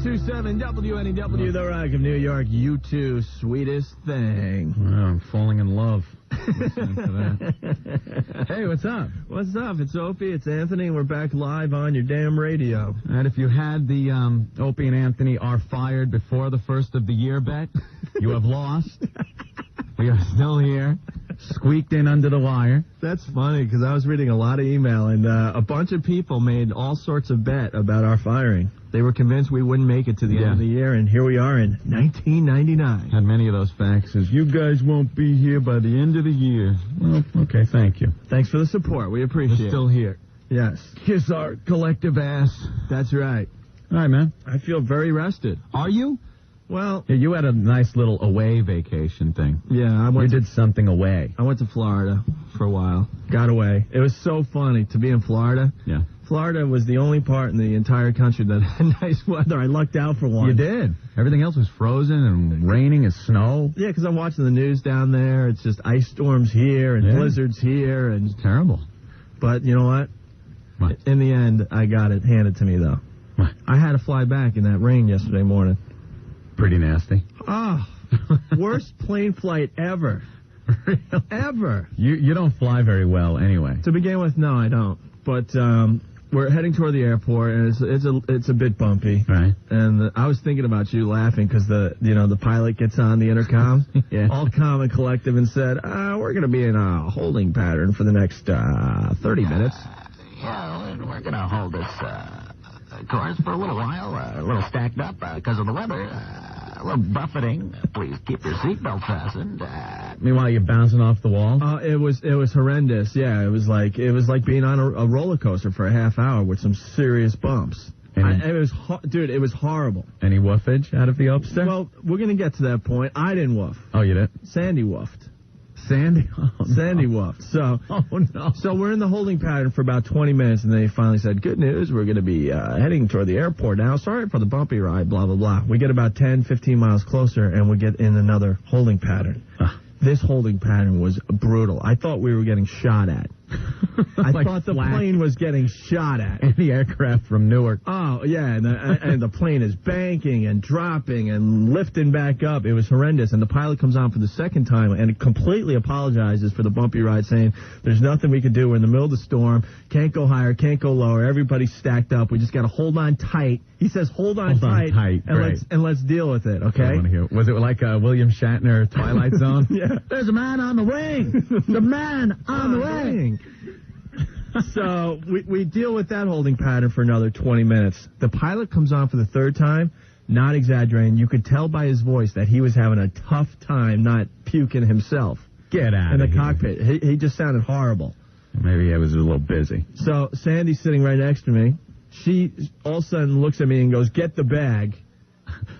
102.7 WNEW, The Rock of New York, U2, sweetest thing. Well, I'm falling in love. Listening to that. Hey, what's up? What's up? It's Opie, it's Anthony, and we're back live on your damn radio. And if you had the Opie and Anthony are fired before the first of the year bet, you have lost. We are still here, squeaked in under the wire. That's funny, because I was reading a lot of email, and a bunch of people made all sorts of bet about our firing. They were convinced we wouldn't make it to the end of the year, and here we are in 1999. Had many of those faxes. You guys won't be here by the end of the year. Well, okay, thank you. Thanks for the support. We appreciate it. We're still here. Yes. Kiss our collective ass. That's right. All right, man. I feel very rested. Are you? Well, yeah, you had a nice little away vacation thing. Yeah, You did something away. I went to Florida for a while. Got away. It was so funny to be in Florida. Yeah. Florida was the only part in the entire country that had nice weather. I lucked out for one. You did. Everything else was frozen and raining and snow. Yeah, because I'm watching the news down there. It's just ice storms here and blizzards here. And it's terrible. But you know what? What? In the end, I got it handed to me, though. What? I had to fly back in that rain yesterday morning. Pretty nasty. Oh, worst plane flight ever. Ever. You don't fly very well anyway. To begin with, no, I don't. But we're heading toward the airport, and it's a bit bumpy. Right. And I was thinking about you laughing because the pilot gets on the intercom, all calm and collective, and said, "We're going to be in a holding pattern for the next 30 minutes." Yeah, we're going to hold this course for a little while, a little stacked up because of the weather, a little buffeting. Please keep your seatbelt fastened. Meanwhile, you're bouncing off the wall. It was horrendous. Yeah, it was like being on a roller coaster for a half hour with some serious bumps. It was horrible. Any woofage out of the upstairs? Well, we're gonna get to that point. I didn't woof. Oh, you did? Sandy woofed. Sandy? Oh, no. Sandy woofed. So, no. So we're in the holding pattern for about 20 minutes, and they finally said, "Good news, we're going to be heading toward the airport now. Sorry for the bumpy ride, blah, blah, blah." We get about 10, 15 miles closer, and we get in another holding pattern. This holding pattern was brutal. I thought we were getting shot at. I thought the plane was getting shot at. Any aircraft from Newark. Oh, yeah, and the plane is banking and dropping and lifting back up. It was horrendous. And the pilot comes on for the second time and completely apologizes for the bumpy ride, saying there's nothing we can do. We're in the middle of the storm. Can't go higher, can't go lower. Everybody's stacked up. We just got to hold on tight. He says hold on tight, and let's deal with it, okay? I want to hear. Was it like a William Shatner Twilight Zone? Yeah. There's a man on the wing. The man on the wing. So we deal with that holding pattern for another 20 minutes. The pilot comes on for the third time, not exaggerating. You could tell by his voice that he was having a tough time not puking himself. Get out in the of here. cockpit. He just sounded horrible. Maybe I was a little busy. So Sandy's sitting right next to me. She all of a sudden looks at me and goes, "Get the bag."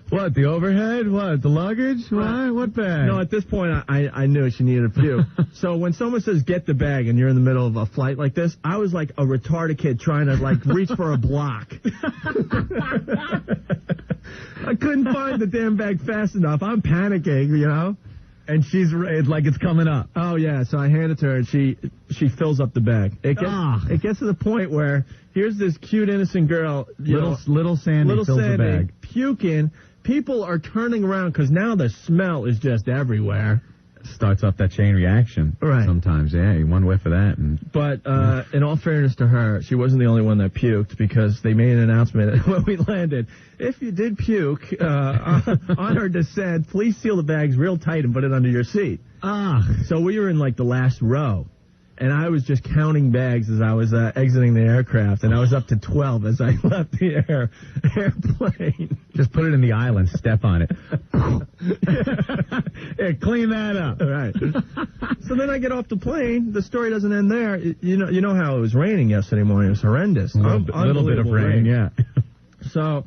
What, the overhead? What, the luggage? What bag? No, at this point, I knew she needed a few. So when someone says, "Get the bag," and you're in the middle of a flight like this, I was like a retarded kid trying to, reach for a block. I couldn't find the damn bag fast enough. I'm panicking, you know? And it's like it's coming up. Oh, yeah, so I hand it to her, and she fills up the bag. It gets to the point where here's this cute, innocent girl. Little Sandy fills the bag. Puking. People are turning around because now the smell is just everywhere. Starts off that chain reaction. Right. Sometimes, yeah, one whiff of that. But in all fairness to her, she wasn't the only one that puked because they made an announcement when we landed. If you did puke on her descent, please seal the bags real tight and put it under your seat. So we were in the last row. And I was just counting bags as I was exiting the aircraft, and I was up to 12 as I left the airplane. Just put it in the aisle and step on it. Yeah, clean that up. All right. So then I get off the plane. The story doesn't end there. You know how it was raining yesterday morning. It was horrendous. A little bit of rain, yeah. So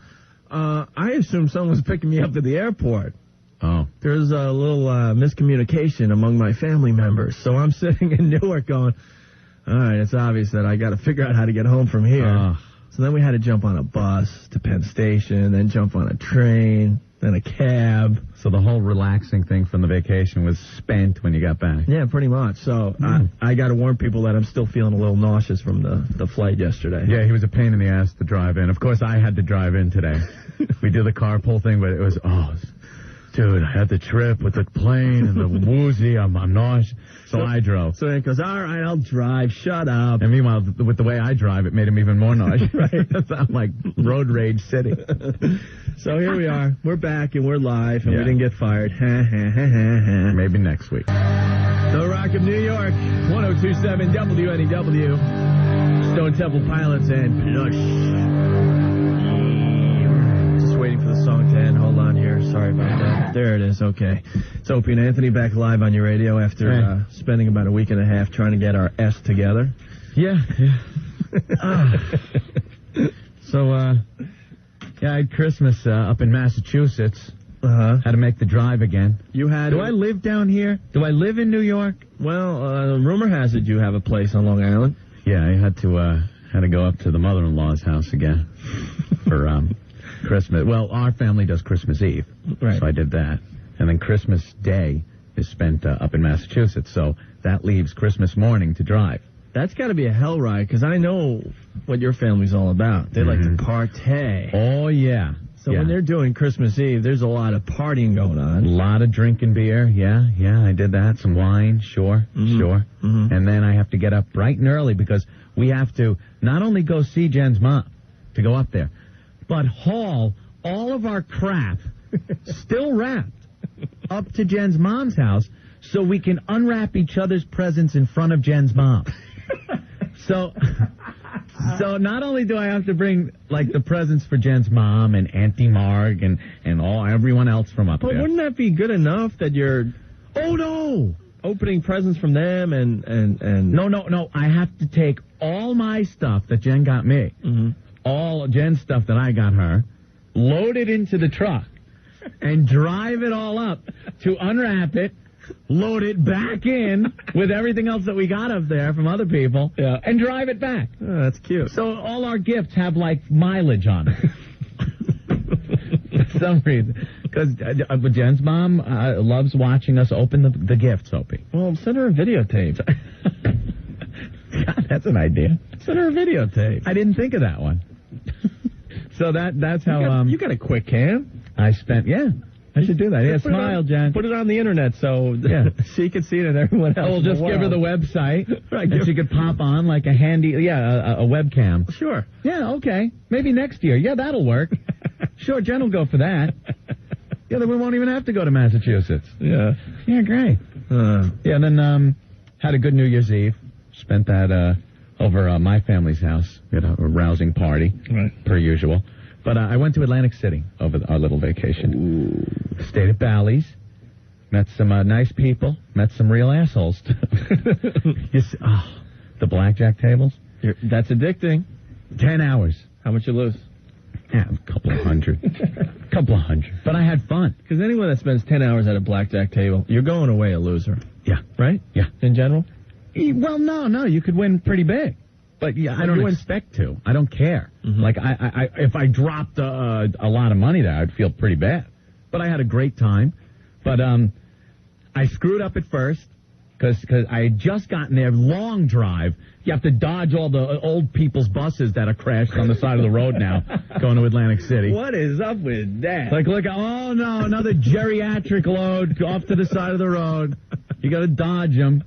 I assumed someone was picking me up at the airport. Oh. There's a little miscommunication among my family members. So I'm sitting in Newark going, all right, it's obvious that I got to figure out how to get home from here. So then we had to jump on a bus to Penn Station, then jump on a train, then a cab. So the whole relaxing thing from the vacation was spent when you got back. Yeah, pretty much. So I got to warn people that I'm still feeling a little nauseous from the flight yesterday. Yeah, he was a pain in the ass to drive in. Of course, I had to drive in today. we did the carpool thing, but it was, dude, I had the trip with the plane and the woozy. I'm nauseous. So I drove. So he goes, all right, I'll drive. Shut up. And meanwhile, with the way I drive, it made him even more nauseous. Right. I'm like road rage city. So here we are. We're back and we're live and we didn't get fired. Maybe next week. The Rock of New York, 102.7 WNEW, Stone Temple Pilots and Plush. Just waiting for the song to end. Hold on here. Sorry about that. There it is. Okay. It's Opie and Anthony back live on your radio after spending about a week and a half trying to get our S together. Yeah. So, I had Christmas up in Massachusetts. Had to make the drive again. You had? Do I live down here? Do I live in New York? Well, rumor has it you have a place on Long Island. Yeah, I had to go up to the mother-in-law's house again for Christmas. Well, our family does Christmas Eve, right? So I did that, and then Christmas Day is spent up in Massachusetts. So that leaves Christmas morning to drive. That's got to be a hell ride because I know what your family's all about. They like to partay. Oh yeah. So when they're doing Christmas Eve, there's a lot of partying going on. A lot of drinking beer, yeah, I did that. Some wine, sure. And then I have to get up bright and early because we have to not only go see Jen's mom, to go up there, but haul all of our crap, still wrapped, up to Jen's mom's house so we can unwrap each other's presents in front of Jen's mom. So not only do I have to bring, like, the presents for Jen's mom and Auntie Marg and everyone else from up there. But wouldn't that be good enough that you're... Oh, no! Opening presents from them and... No. I have to take all my stuff that Jen got me, all Jen's stuff that I got her, load it into the truck, and drive it all up to unwrap it, load it back in with everything else that we got up there from other people, and drive it back. Oh, that's cute. So all our gifts have, like, mileage on it. For some reason. Because Jen's mom loves watching us open the gifts, Opie. Well, send her a videotape. God, that's an idea. Send her a videotape. I didn't think of that one. So that's how... You got a quick cam. I spent... Yeah. I should do that. Yeah, smile, Jen. Put it on the internet so she can see it and everyone else. We'll just give her the website, right? And she could pop on like a handy, a webcam. Sure. Yeah, okay. Maybe next year. Yeah, that'll work. Sure, Jen will go for that. Yeah, then we won't even have to go to Massachusetts. Yeah. Yeah, great. Yeah, and then had a good New Year's Eve. Spent that over my family's house. We had a rousing party, per usual. But I went to Atlantic City over our little vacation. Ooh. Stayed at Bally's. Met some nice people. Met some real assholes. The blackjack tables. That's addicting. 10 hours. How much you lose? Yeah, a couple of hundred. But I had fun. Because anyone that spends 10 hours at a blackjack table, you're going away a loser. Yeah. Right? Yeah. In general? Well, no. You could win pretty big. But yeah, I don't expect to. I don't care. Like I if I dropped a lot of money there, I'd feel pretty bad. But I had a great time. But I screwed up at first because I had just gotten there. Long drive. You have to dodge all the old people's buses that are crashed on the side of the road now, going to Atlantic City. What is up with that? Like, look, oh no, another geriatric load off to the side of the road. You got to dodge them.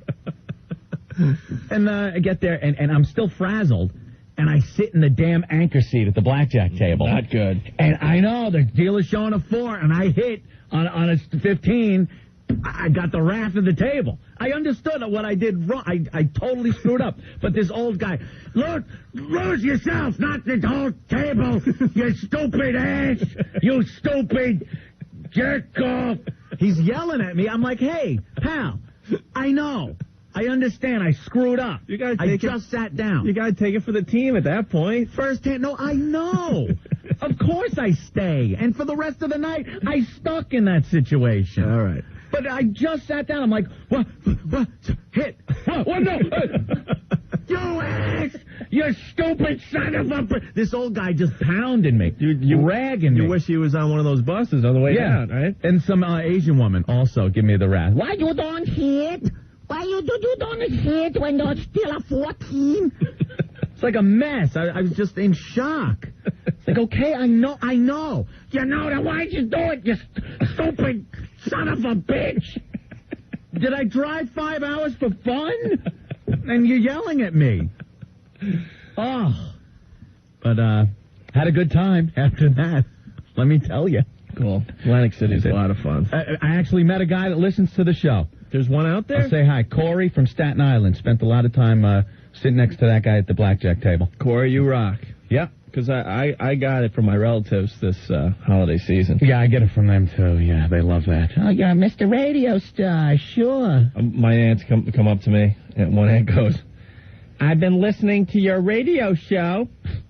And I get there, and I'm still frazzled, and I sit in the damn anchor seat at the blackjack table. Not good. And I know, the dealer's showing a 4, and I hit on a 15. I got the wrath of the table. I understood what I did wrong. I totally screwed up. But this old guy, look, lose yourself, not the whole table, you stupid ass, you stupid jerk off. He's yelling at me. I'm like, hey, pal, I know. I understand. I screwed up. I just sat down. You got to take it for the team at that point. First hand. No, I know. Of course I stay. And for the rest of the night, I stuck in that situation. All right. But I just sat down. I'm like, what? Hit. What? No. You ass! You stupid son of a... This old guy just pounded me. Ragging me. You wish he was on one of those buses on the way down, right? And some Asian woman also give me the wrath. Why you don't hit? Why you don't hit when you're still a 14? It's like a mess. I was just in shock. Like, okay, I know. You know that. Why'd you do it, you stupid son of a bitch? Did I drive 5 hours for fun? And you're yelling at me. Oh. But, had a good time after that. Let me tell you. Cool. Atlantic City's a lot of fun. I actually met a guy that listens to the show. There's one out there? I'll say hi. Corey from Staten Island. Spent a lot of time sitting next to that guy at the blackjack table. Corey, you rock. Yep. Because I got it from my relatives this holiday season. Yeah, I get it from them, too. Yeah, they love that. Oh, you're Mr. Radio Star, sure. My aunts come up to me, and one aunt goes, I've been listening to your radio show.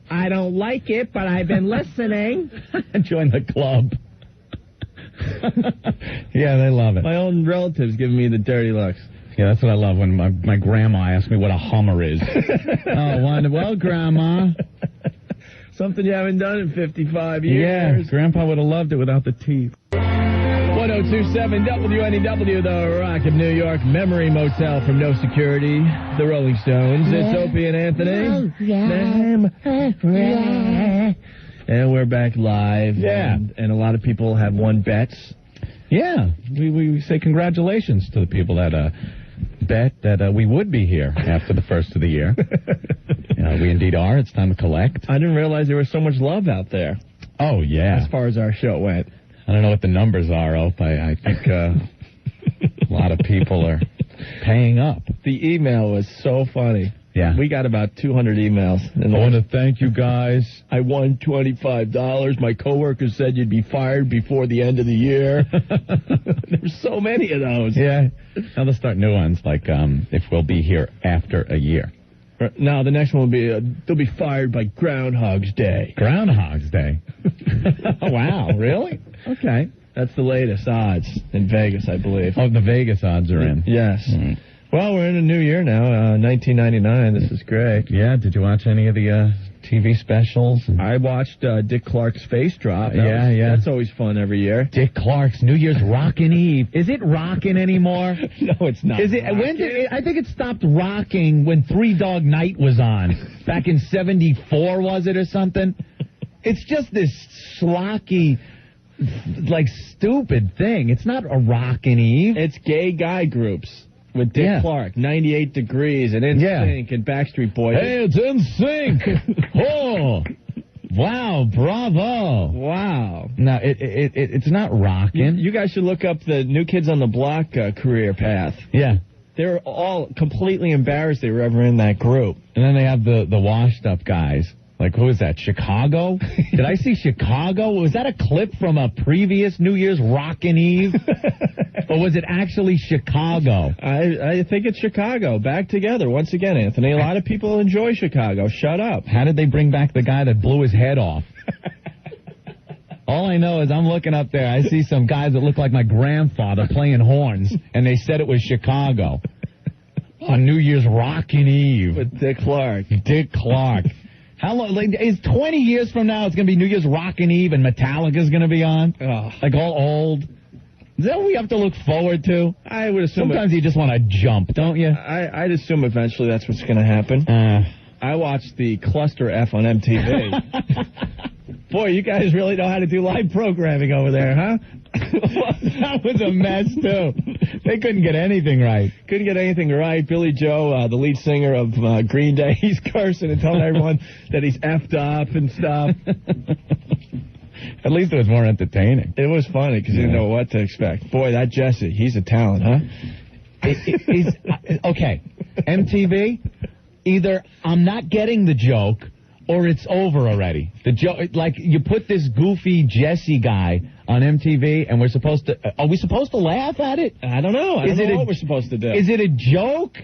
I don't like it, but I've been listening. Join the club. Yeah, they love it. My own relatives giving me the dirty looks. Yeah, that's what I love when my grandma asks me what a Hummer is. Well, Grandma. Something you haven't done in 55 years. Yeah, Grandpa would have loved it without the teeth. 1027 WNEW, the Rock of New York, Memory Motel from No Security, the Rolling Stones. It's Opie and Anthony. And we're back live. Yeah. And a lot of people have won bets. Yeah, we say congratulations to the people that bet that we would be here after the first of the year. We indeed are. It's time to collect. I didn't realize there was so much love out there. Oh, yeah. As far as our show went. I don't know what the numbers are, Ope. I think a lot of people are paying up. The email was so funny. Yeah. We got about 200 emails. I want to thank you guys. I won $25. My coworker said you'd be fired before the end of the year. There's so many of those. Yeah. Now they'll start new ones, like if we'll be here after a year. Now the next one will be, they'll be fired by Groundhog's Day. Groundhog's Day? Wow, really? Okay. That's the latest odds in Vegas, I believe. Oh, the Vegas odds are in. Yes. Mm. Well, we're in a new year now, 1999. This is great. Yeah, did you watch any of the TV specials? I watched Dick Clark's Face Drop. Yeah. That's always fun every year. Dick Clark's New Year's Rockin' Eve. Is it rockin' anymore? No, it's not. Is it? When did it, I think it stopped rocking when Three Dog Night was on. Back in 74, was it, or something? It's just this schlocky, like, stupid thing. It's not a Rockin' Eve. It's gay guy groups. With Dick Clark, 98 Degrees, and NSYNC, and Backstreet Boys. Hey, it's NSYNC! Oh! Wow, bravo! Wow. No, it's not rocking. You guys should look up the New Kids on the Block career path. Yeah. They're all completely embarrassed they were ever in that group. And then they have the washed-up guys. Like, who is that, Chicago? Did I see Chicago? Was that a clip from a previous New Year's Rockin' Eve? Or was it actually Chicago? I think it's Chicago. Back together once again, Anthony. A lot of people enjoy Chicago. Shut up. How did they bring back the guy that blew his head off? All I know is I'm looking up there. I see some guys that look like my grandfather playing horns, and they said it was Chicago on New Year's Rockin' Eve. With Dick Clark. Dick Clark. How long? Like, is 20 years from now it's going to be New Year's Rockin' Eve and Metallica's going to be on? Oh. Like all old? Is that what we have to look forward to? I would assume. Sometimes you just want to jump, don't you? I'd assume eventually that's what's going to happen. I watched the Cluster F on MTV. Boy, you guys really know how to do live programming over there, huh? That was a mess, too. They couldn't get anything right. Couldn't get anything right. Billy Joe, the lead singer of Green Day, he's cursing and telling everyone that he's effed up and stuff. At least it was more entertaining. It was funny because you didn't know what to expect. Boy, that Jesse, he's a talent, huh? Okay, MTV, either I'm not getting the joke or it's over already. The joke, like, you put this goofy Jesse guy on MTV, and we're supposed to... are we supposed to laugh at it? I don't know. I don't know what we're supposed to do. Is it a joke?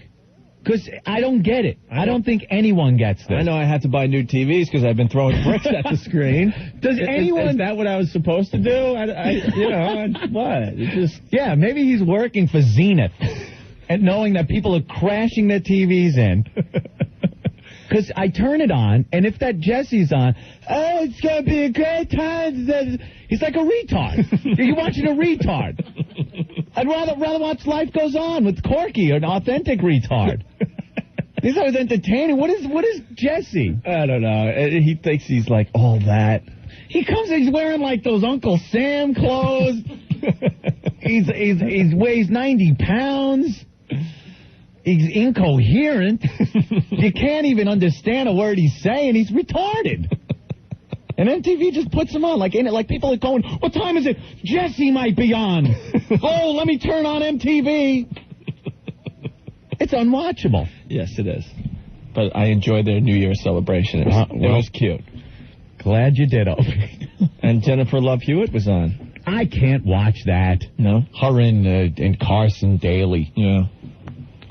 Because I don't get it. I don't think anyone gets this. I know I had to buy new TVs because I've been throwing bricks at the screen. Is that what I was supposed to do? What? It just... Yeah, maybe he's working for Zenith and knowing that people are crashing their TVs in. Because I turn it on, and if that Jesse's on, oh, it's going to be a great time. He's like a retard. You're watching a retard. I'd rather watch Life Goes On with Corky, an authentic retard. He's always entertaining. What is Jesse? I don't know. He thinks he's like all that. He comes, he's wearing like those Uncle Sam clothes. He's weighs 90 pounds. He's incoherent. You can't even understand a word he's saying. He's retarded. And MTV just puts him on. Like people are going, what time is it? Jesse might be on. Oh, let me turn on MTV. It's unwatchable. Yes, it is. But I enjoyed their New Year's celebration. It was cute. Glad you did, Opie. And Jennifer Love Hewitt was on. I can't watch that. No? Her and Carson Daly. Yeah.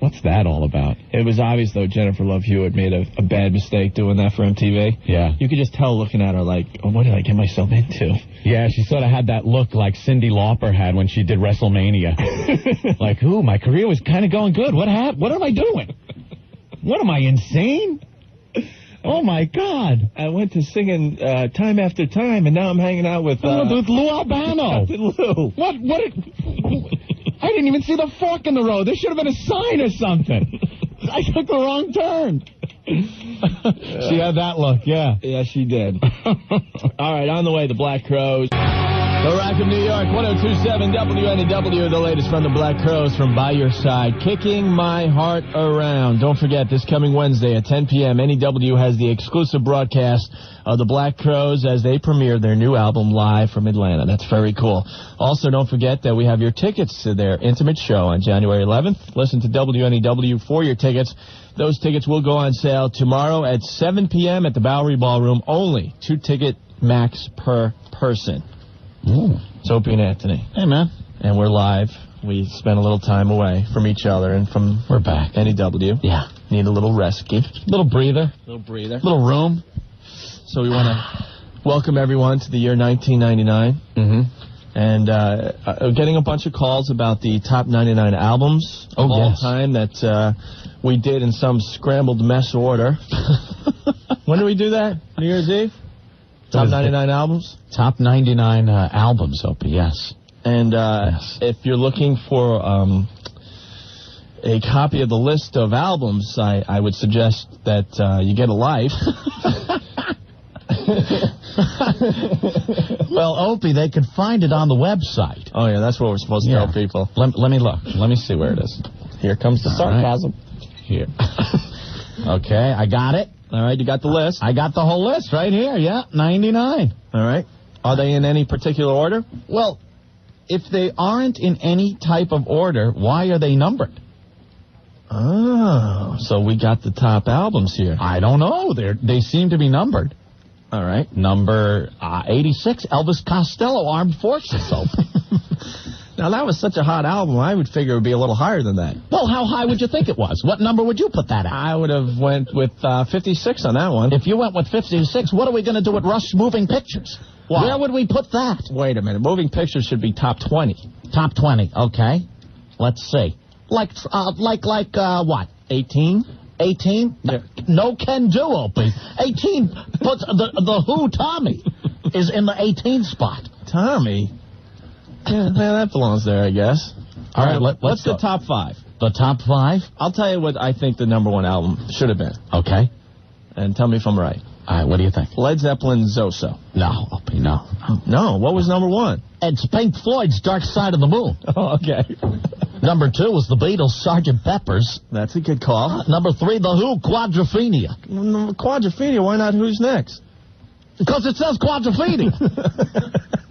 What's that all about? It was obvious, though, Jennifer Love Hewitt made a bad mistake doing that for MTV. Yeah. You could just tell looking at her like, oh, what did I get myself into? Yeah, she sort of had that look like Cyndi Lauper had when she did WrestleMania. Like, ooh, my career was kind of going good. What happened? What am I doing? What am I, insane? Oh, my God. I went to singing Time After Time, and now I'm hanging out with Lou Albano. Lou. What? I didn't even see the fork in the road. There should have been a sign or something. I took the wrong turn. She had that look, yeah. Yeah, she did. All right, on the way, the Black Crowes. The Rock of New York, 1027 WNEW, the latest from the Black Crowes from By Your Side, kicking my heart around. Don't forget, this coming Wednesday at 10 p.m., NEW has the exclusive broadcast of the Black Crowes as they premiere their new album live from Atlanta. That's very cool. Also, don't forget that we have your tickets to their intimate show on January 11th. Listen to WNEW for your tickets. Those tickets will go on sale tomorrow at 7 p.m. at the Bowery Ballroom. Only 2 ticket max per person. Ooh. It's Opie and Anthony. Hey, man. And we're live. We spent a little time away from each other and from... We're back. NEW. Yeah. Need a little rescue. Little breather. Little room. So we want to welcome everyone to the year 1999. Mm-hmm. And getting a bunch of calls about the top 99 albums of all time that we did in some scrambled mess order. When did we do that? New Year's Eve? Top 99 albums? Top 99 albums, Opie, yes. And if you're looking for a copy of the list of albums, I would suggest that you get a life. Well, Opie, they could find it on the website. Oh, yeah, that's what we're supposed to tell people. Let me look. Let me see where it is. Here comes the sarcasm. Right. Here. Okay, I got it. All right, you got the list? I got the whole list right here, 99. All right. Are they in any particular order? Well, if they aren't in any type of order, why are they numbered? Oh, so we got the top albums here. I don't know. They seem to be numbered. All right. Number 86, Elvis Costello, Armed Forces. Now, that was such a hot album, I would figure it would be a little higher than that. Well, how high would you think it was? What number would you put that at? I would have went with 56 on that one. If you went with 56, what are we going to do with Rush Moving Pictures? Wow. Where would we put that? Wait a minute. Moving Pictures should be top 20. Top 20, okay. Let's see. Like what? 18? 18? Yeah. No can do, Opie. 18 puts the Who Tommy is in the 18 spot. Tommy? Yeah, that belongs there, I guess. All right, what's go. the top 5? The top 5? I'll tell you what I think the number 1 album should have been. Okay. And tell me if I'm right. All right, what do you think? Led Zeppelin, Zoso. No, Opie, no. No, what was number 1? It's Pink Floyd's Dark Side of the Moon. Oh, okay. Number 2 was the Beatles' Sgt. Pepper's. That's a good call. Number 3, the Who, Quadrophenia. Quadrophenia, why not Who's Next? Because it says Quadrophenia.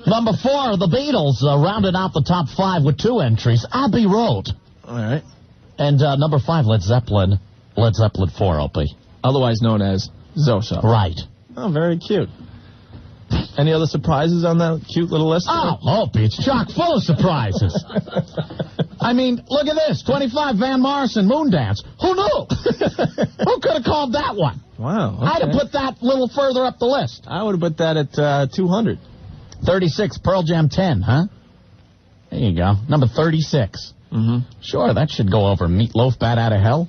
Number 4, the Beatles rounded out the top 5 with 2 entries. Abbey Road. All right. And number 5, Led Zeppelin 4, Opie. Otherwise known as Zoso. Right. Oh, very cute. Any other surprises on that cute little list? Oh, Opie, it's chock full of surprises. I mean, look at this. 25, Van Morrison, Moondance. Who knew? Who could have called that one? Wow. Okay. I'd have put that a little further up the list. I would have put that at 200. 36, Pearl Jam 10, huh? There you go. Number 36. Mm-hmm. Sure, that should go over Meatloaf, Bat Out of Hell.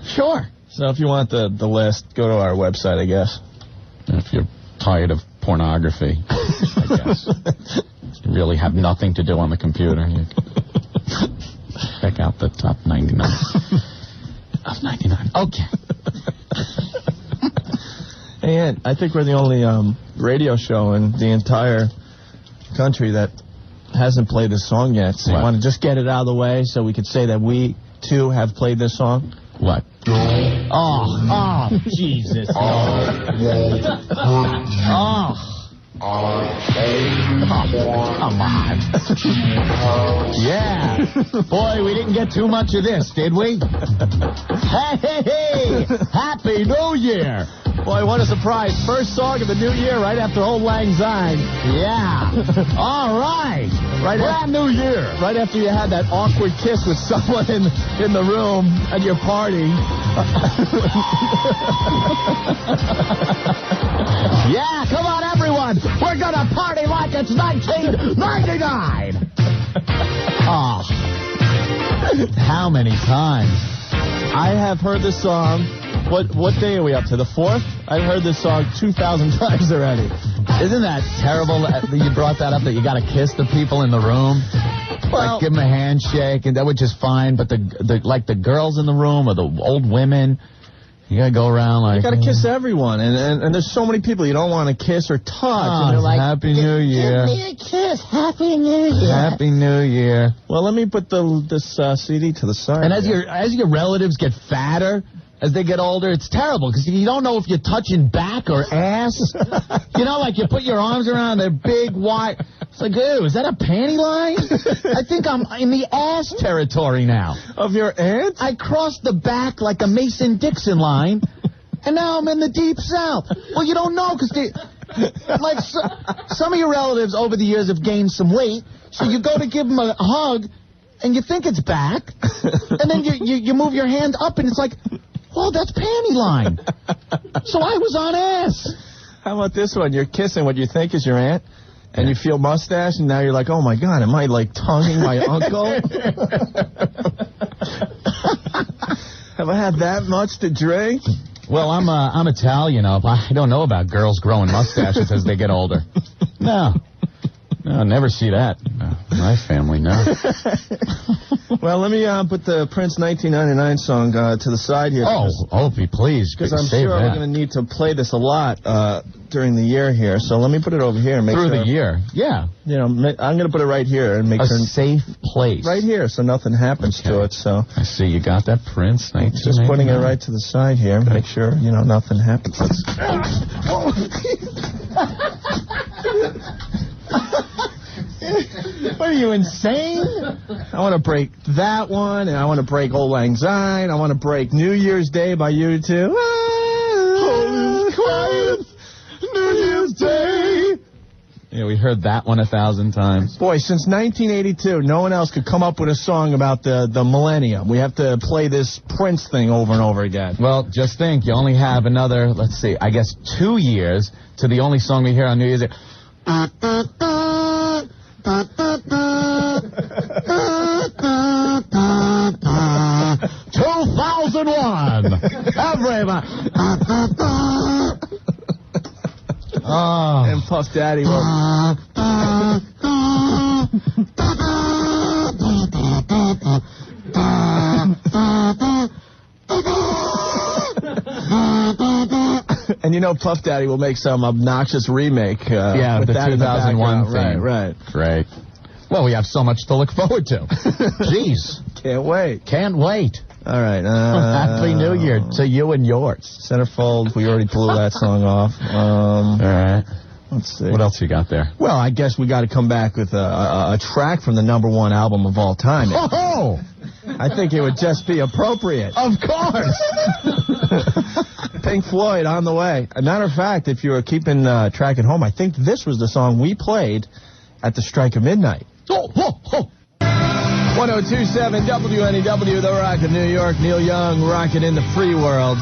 Sure. So if you want the list, go to our website, I guess. If you're tired of pornography, I guess. You really have nothing to do on the computer. Check out the top 99 of 99. Okay. And I think we're the only radio show in the entire country that hasn't played this song yet. So I want to just get it out of the way so we could say that we, too, have played this song. What? Oh, Jesus. Oh. Come on. Yeah. Boy, we didn't get too much of this, did we? Hey, Happy New Year. Boy, what a surprise. First song of the new year right after Old Lang Syne. Yeah. All right. Brand new year. Right after you had that awkward kiss with someone in the room at your party. Yeah, come on, everyone. We're going to party like it's 1999. Oh. How many times? I have heard this song. What day are we up to? The 4th? I've heard this song 2,000 times already. Isn't that terrible that you brought that up, that you got to kiss the people in the room? Well, like give them a handshake, and that was just fine. But the girls in the room or the old women, you got to go around like... You got to kiss everyone, and there's so many people you don't want to kiss or touch. And they're like, Happy New Year. Give me a kiss. Happy New Year. Happy New Year. Well, let me put this CD to the side. And as your relatives get fatter, as they get older, it's terrible because you don't know if you're touching back or ass. You know, like you put your arms around their big, wide... It's like, ew, is that a panty line? I think I'm in the ass territory now. Of your aunt? I crossed the back like a Mason-Dixon line, and now I'm in the Deep South. Well, you don't know because some of your relatives over the years have gained some weight, so you go to give them a hug, and you think it's back, and then you move your hand up, and it's like... Oh, that's panty line. So I was on ass. How about this one? You're kissing what you think is your aunt, and you feel mustache, and now you're like, oh, my God, am I, like, tonguing my uncle? Have I had that much to drink? Well, I'm Italian. I don't know about girls growing mustaches as they get older. No, never see that. No, my family, no. Well, let me put the Prince 1999 song to the side here. Opie, please. Because I'm sure we're going to need to play this a lot during the year here. So let me put it over here and make sure. Through the year, yeah. You know, I'm going to put it right here and make sure. A safe place. Right here so nothing happens to it. So I see you got that, Prince 1999. Just putting it right to the side here. Make sure, nothing happens. What are you, insane? I want to break that one, and I want to break Old Lang Syne. I want to break New Year's Day by U2. Holy quiet, New Year's Day. Yeah, we heard that one 1,000 times. Boy, since 1982, no one else could come up with a song about the millennium. We have to play this Prince thing over and over again. Well, just think, you only have another, let's see, I guess 2 years to the only song we hear on New Year's Day. 2001. Everybody. And Puff Daddy will. And Puff Daddy will make some obnoxious remake. With the 2001 thing. Right. Great. Well, we have so much to look forward to. Jeez. Can't wait. Can't wait. All right. Happy New Year to you and yours. Centerfold, we already blew that song off. All right. Let's see. What else you got there? Well, I guess we got to come back with a track from the #1 album of all time. Oh! I think it would just be appropriate. Of course. Pink Floyd on the way. As a matter of fact, if you were keeping track at home, I think this was the song we played at the strike of midnight. 1027 WNEW, The Rock of New York. Neil Young rocking in the free world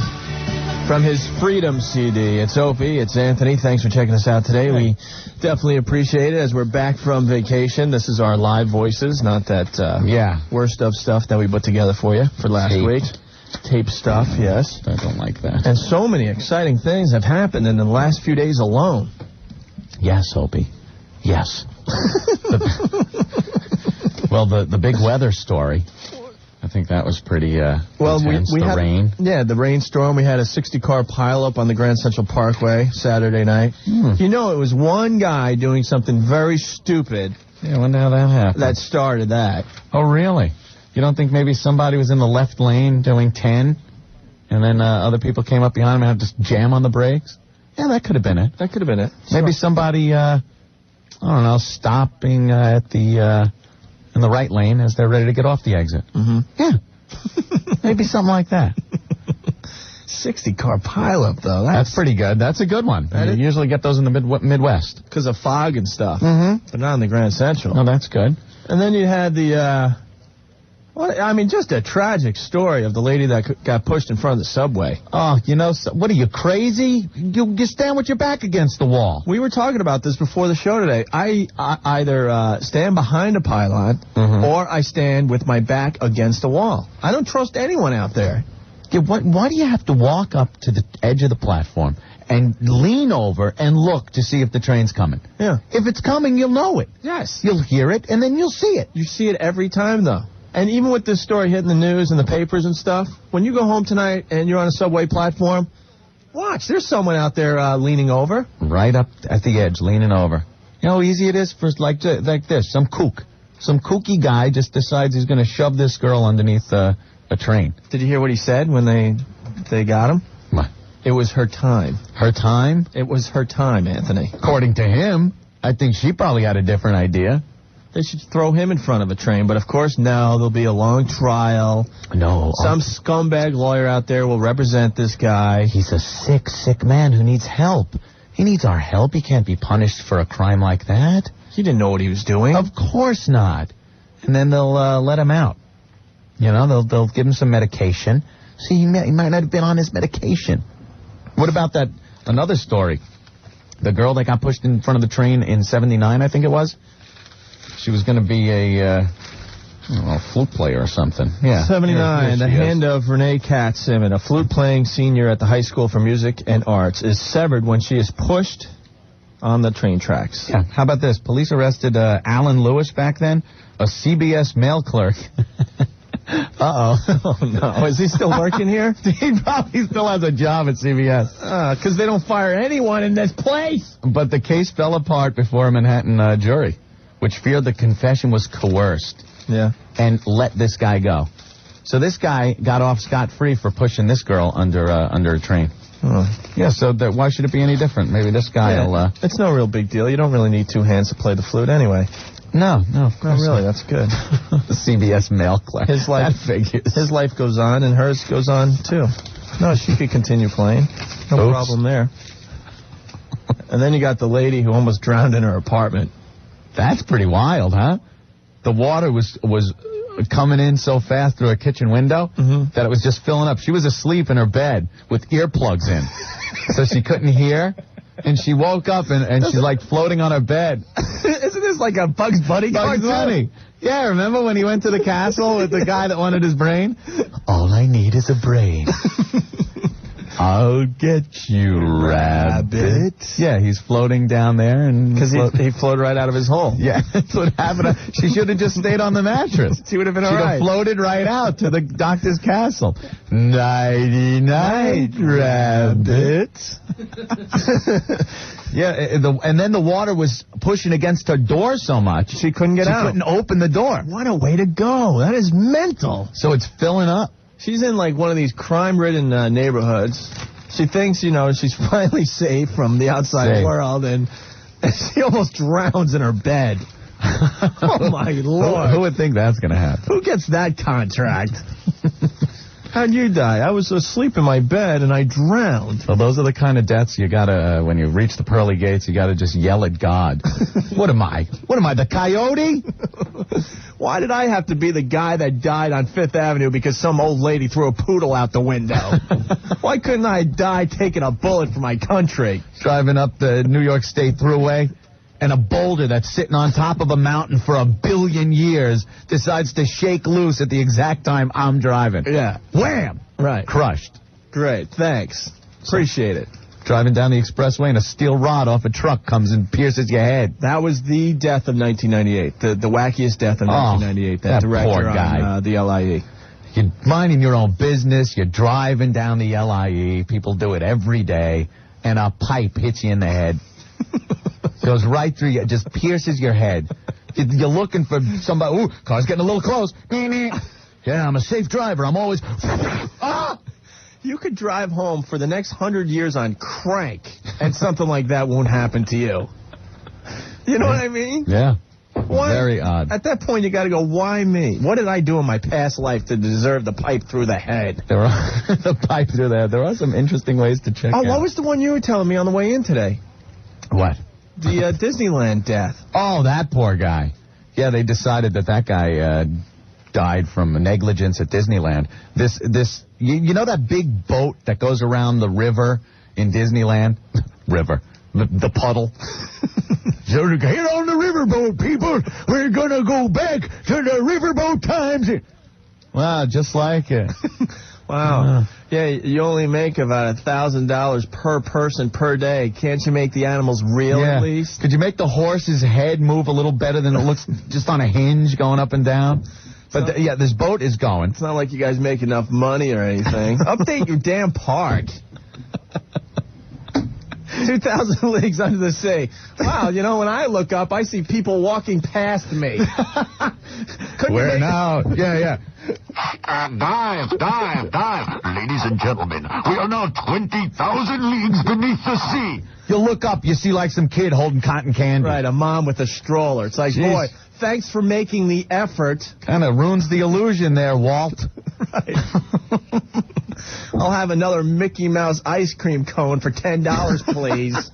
from his Freedom CD. It's Opie, it's Anthony. Thanks for checking us out today. We definitely appreciate it as we're back from vacation. This is our live voices, not that worst of stuff that we put together for you for last week. Tape stuff, yes. I don't like that. And so many exciting things have happened in the last few days alone. Yes, Opie. Yes. Well, the big weather story, I think that was pretty intense. We the had rain. Yeah, the rainstorm. We had a 60-car pileup on the Grand Central Parkway Saturday night. You know, it was one guy doing something very stupid. Yeah, I wonder how that happened. That started that. Oh, really? You don't think maybe somebody was in the left lane doing 10, and then other people came up behind him and had to jam on the brakes? Yeah, that could have been it. That could have been it. Maybe somebody, I don't know, stopping at the in the right lane as they're ready to get off the exit. Mm-hmm. Yeah. Maybe something like that. 60-car pileup, though. That's pretty good. That's a good one. You usually get those in the Midwest. Because of fog and stuff. Mm-hmm. But not in the Grand Central. Oh, that's good. And then you had the, just a tragic story of the lady that got pushed in front of the subway. Oh, what are you, crazy? You stand with your back against the wall. We were talking about this before the show today. I either stand behind a pylon or I stand with my back against a wall. I don't trust anyone out there. Yeah, why do you have to walk up to the edge of the platform and lean over and look to see if the train's coming? Yeah. If it's coming, you'll know it. Yes. You'll hear it, and then you'll see it. You see it every time, though. And even with this story hitting the news and the papers and stuff, when you go home tonight and you're on a subway platform, watch, there's someone out there leaning over. Right up at the edge, leaning over. You know how easy it is for like this, some kooky guy just decides he's going to shove this girl underneath a train. Did you hear what he said when they got him? What? It was her time. Her time? It was her time, Anthony. According to him, I think she probably had a different idea. They should throw him in front of a train, but of course, no, there'll be a long trial. No. Some scumbag lawyer out there will represent this guy. He's a sick man who needs help. He needs our help. He can't be punished for a crime like that. He didn't know what he was doing. Of course not. And then they'll let him out. They'll give him some medication. See, he might not have been on his medication. What about that another story? The girl that got pushed in front of the train in 79, I think it was. She was going to be a flute player or something. Yeah. 79, the hand of Renee Katzimon, a flute-playing senior at the High School for Music and Arts, is severed when she is pushed on the train tracks. Yeah. How about this? Police arrested Alan Lewis back then, a CBS mail clerk. Uh-oh. Oh, no. Is he still working here? He probably still has a job at CBS. Because they don't fire anyone in this place. But the case fell apart before a Manhattan jury, which feared the confession was coerced. Yeah. And let this guy go. So this guy got off scot-free for pushing this girl under a train. Oh. Yeah, so why should it be any different? Maybe this guy will... It's no real big deal. You don't really need two hands to play the flute anyway. No, really. That's good. The CBS mail clerk. His life goes on, and hers goes on, too. No, she could continue playing. No problem there. And then you got the lady who almost drowned in her apartment. That's pretty wild, huh? The water was coming in so fast through her kitchen window that it was just filling up. She was asleep in her bed with earplugs in, so she couldn't hear. And she woke up and she's like floating on her bed. Isn't this like a Bugs Bunny cartoon? Bugs Bunny. Yeah, remember when he went to the castle with the guy that wanted his brain? All I need is a brain. I'll get you, rabbit. Yeah, he's floating down there. Because he floated right out of his hole. Yeah, that's what happened. She should have just stayed on the mattress. She would have been all right. She'd have floated right out to the doctor's castle. Nighty-night, rabbit. Yeah, and then the water was pushing against her door so much. She couldn't get out. She couldn't open the door. What a way to go. That is mental. So it's filling up. She's in like one of these crime-ridden neighborhoods. She thinks, she's finally safe from the outside world, and she almost drowns in her bed. Oh, my Lord. Who would think that's going to happen? Who gets that contract? How'd you die? I was asleep in my bed, and I drowned. Well, those are the kind of deaths you got to, when you reach the pearly gates, you got to just yell at God. What am I? What am I, the coyote? Why did I have to be the guy that died on Fifth Avenue because some old lady threw a poodle out the window? Why couldn't I die taking a bullet for my country? Driving up the New York State Thruway, and a boulder that's sitting on top of a mountain for 1 billion years decides to shake loose at the exact time I'm driving. Yeah. Wham! Right. Crushed. Great. Thanks. Appreciate it. Driving down the expressway and a steel rod off a truck comes and pierces your head. That was the death of 1998, the wackiest death of 1998. That director poor guy. on the LIE. You're minding your own business. You're driving down the LIE. People do it every day. And a pipe hits you in the head. Goes right through you. Just pierces your head. You're looking for somebody. Ooh, car's getting a little close. Yeah, I'm a safe driver. I'm always... Ah! You could drive home for the next 100 years on crank, and something like that won't happen to you. You know what I mean? Yeah. Why? Very odd. At that point, you got to go, why me? What did I do in my past life to deserve the pipe through the head? There are the pipe through the head. There are some interesting ways to check out. What was the one you were telling me on the way in today? What? The Disneyland death. Oh, that poor guy. Yeah, they decided that guy died from negligence at Disneyland. You know that big boat that goes around the river in Disneyland? River. The puddle. So get on the riverboat, people. We're going to go back to the riverboat times. Wow, just like it. Wow. Yeah, you only make about $1,000 per person per day. Can't you make the animals real at least? Could you make the horse's head move a little better than it looks just on a hinge going up and down? But this boat is going. It's not like you guys make enough money or anything. Update your damn park. 2,000 leagues under the sea. Wow, when I look up, I see people walking past me. We're now, dive. Ladies and gentlemen, we are now 20,000 leagues beneath the sea. You look up, you see like some kid holding cotton candy. Right, a mom with a stroller. It's like, boy, thanks for making the effort. Kind of ruins the illusion there, Walt. Right. I'll have another Mickey Mouse ice cream cone for $10, please.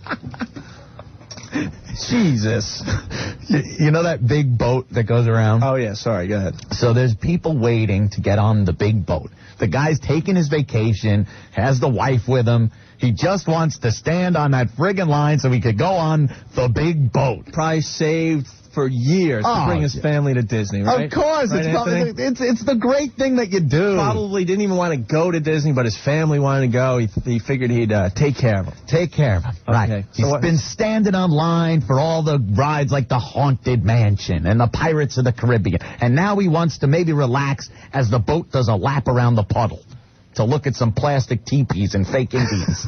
Jesus. You know that big boat that goes around? Oh, yeah, sorry, go ahead. So there's people waiting to get on the big boat. The guy's taking his vacation, has the wife with him. He just wants to stand on that friggin' line so he could go on the big boat. Probably saved for years to bring his family to Disney, right? Of course. Right, it's the great thing that you do. Probably didn't even want to go to Disney, but his family wanted to go. He figured he'd take care of him. Take care of him. Right. Okay. He's been standing on line for all the rides like the Haunted Mansion and the Pirates of the Caribbean. And now he wants to maybe relax as the boat does a lap around the puddle to look at some plastic teepees and fake Indians.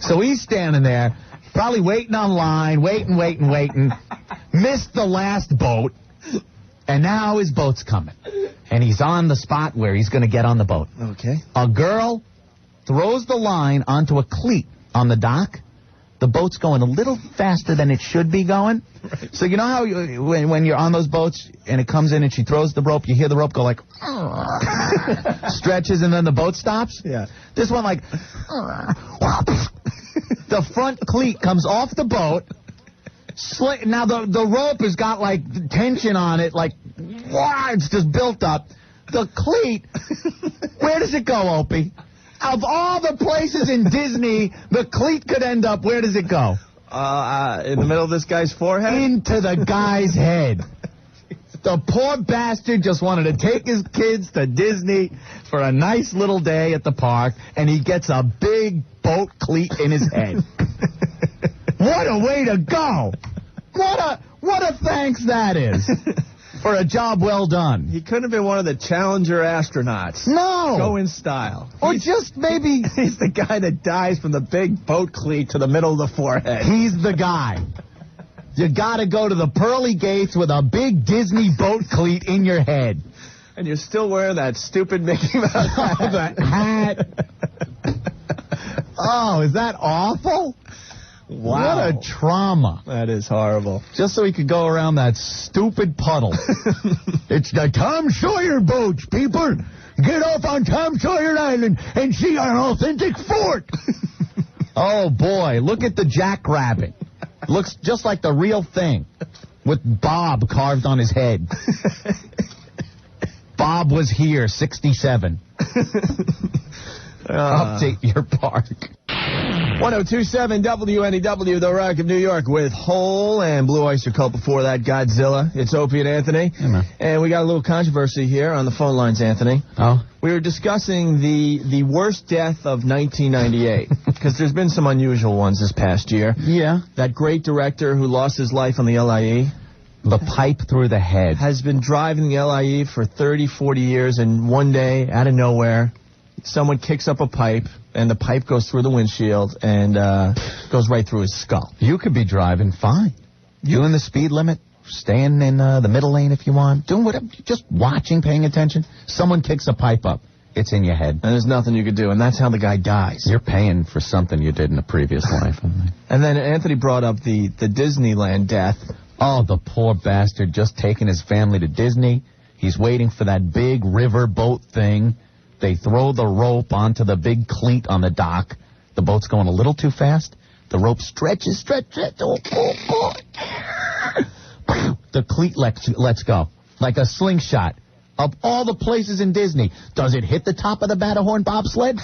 So he's standing there, probably waiting on line, waiting. Missed the last boat, and now his boat's coming. And he's on the spot where he's going to get on the boat. Okay. A girl throws the line onto a cleat on the dock. The boat's going a little faster than it should be going. Right. So you know how when you're on those boats and it comes in and she throws the rope, you hear the rope go like, stretches and then the boat stops? Yeah. This one like, the front cleat comes off the boat. Now the rope has got like tension on it, like, it's just built up. The cleat, where does it go, Opie? Of all the places in Disney, the cleat could end up, where does it go? In the middle of this guy's forehead? Into the guy's head. The poor bastard just wanted to take his kids to Disney for a nice little day at the park, and he gets a big boat cleat in his head. What a way to go! What a thanks that is. For a job well done. He couldn't have been one of the Challenger astronauts. No. Go in style. Or just maybe... He's the guy that dies from the big boat cleat to the middle of the forehead. He's the guy. You gotta go to the pearly gates with a big Disney boat cleat in your head. And you're still wearing that stupid Mickey Mouse hat. Oh, is that awful? Wow. What a trauma. That is horrible. Just so he could go around that stupid puddle. It's the Tom Sawyer boats, people. Get off on Tom Sawyer Island and see our authentic fort. Oh, boy. Look at the jackrabbit. Looks just like the real thing with Bob carved on his head. Bob was here, 67. Update your park. 1027 WNEW, The Rock of New York, with Hole and Blue Oyster Cult. Before that, Godzilla. It's Opie and Anthony. And we got a little controversy here on the phone lines, Anthony. Oh? We were discussing the worst death of 1998. because there's been some unusual ones this past year. Yeah. That great director who lost his life on the LIE. The pipe through the head. Has been driving the LIE for 30, 40 years, and one day, out of nowhere, someone kicks up a pipe, and the pipe goes through the windshield and goes right through his skull. You could be driving fine. Doing the speed limit, staying in the middle lane if you want, doing whatever, just watching, paying attention. Someone kicks a pipe up. It's in your head. And there's nothing you could do, and that's how the guy dies. You're paying for something you did in a previous life. And then Anthony brought up the Disneyland death. Oh, the poor bastard just taking his family to Disney. He's waiting for that big river boat thing. They throw the rope onto the big cleat on the dock. The boat's going a little too fast. The rope stretches. Oh. The cleat lets go. Like a slingshot. Of all the places in Disney, does it hit the top of the Matterhorn bobsled?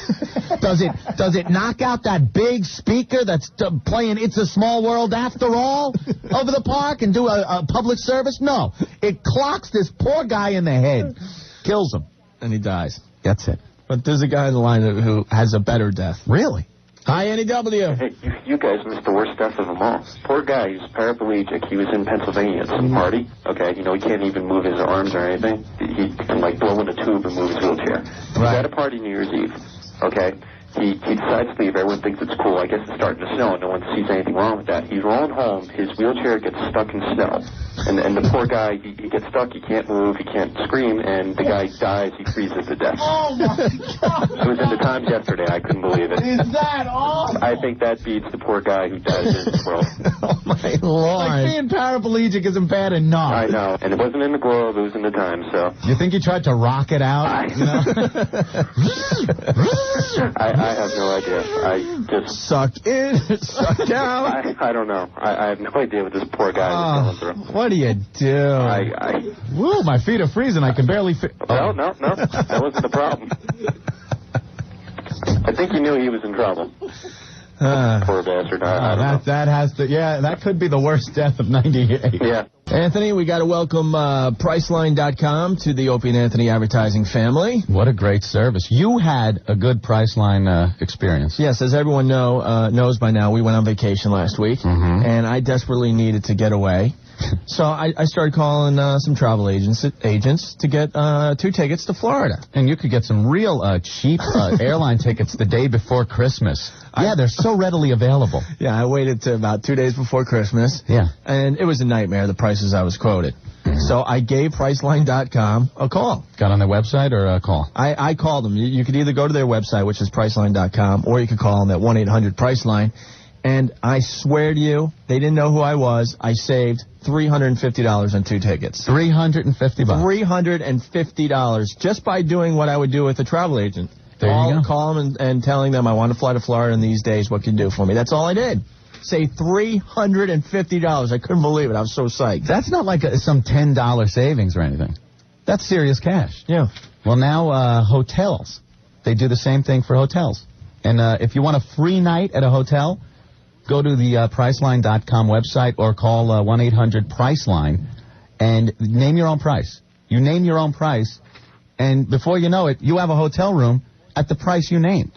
Does it knock out that big speaker that's playing It's a Small World After All over the park and do a public service? No. It clocks this poor guy in the head. Kills him. And he dies. That's it. But there's a guy in the line who has a better death. Really? Hi, NEW. Hey, you guys missed the worst death of them all. Poor guy, he's paraplegic. He was in Pennsylvania at some party. Okay, he can't even move his arms or anything. He can, blow in a tube and move his wheelchair. He's at a party New Year's Eve. Okay, he decides to leave. Everyone thinks it's cool. I guess it's starting to snow, and no one sees anything wrong with that. He's rolling home. His wheelchair gets stuck in snow. And the poor guy, he gets stuck. He can't move. He can't scream. And the guy dies. He freezes to death. Oh, my God. It was in the Times yesterday. I couldn't believe it. Is that awful? I think that beats the poor guy who died in this world. Oh, my Lord. Like being paraplegic isn't bad enough. I know. And it wasn't in the Globe. It was in the Times, so. You think he tried to rock it out? I have no idea. I just... Sucked in, sucked out. I don't know. I have no idea what this poor guy was going through. What do you do? Woo, my feet are freezing. I can barely fit. No. That wasn't the problem. I think he knew he was in trouble. Poor bastard. That could be the worst death of 98. Yeah. Anthony, we got to welcome Priceline.com to the Opie and Anthony advertising family. What a great service. You had a good Priceline experience. Yes, as everyone knows by now, we went on vacation last week, and I desperately needed to get away. So I started calling some travel agents to get 2 tickets to Florida. And you could get some real cheap airline tickets the day before Christmas. Yeah, they're so readily available. Yeah, I waited to about 2 days before Christmas. Yeah. And it was a nightmare, the prices I was quoted. So I gave Priceline.com a call. Got on their website or a call? I called them. You could either go to their website, which is Priceline.com, or you could call them at 1-800-PRICELINE. And I swear to you, they didn't know who I was. I saved $350 on 2 tickets. $350. $350 just by doing what I would do with a travel agent. There you go. Call them and telling them I want to fly to Florida in these days. What can you do for me? That's all I did. Say $350. I couldn't believe it. I was so psyched. That's not like some $10 savings or anything. That's serious cash. Yeah. Well, now hotels. They do the same thing for hotels. And if you want a free night at a hotel, go to the Priceline.com website or call 1-800-PRICELINE and name your own price. You name your own price, and before you know it, you have a hotel room at the price you named.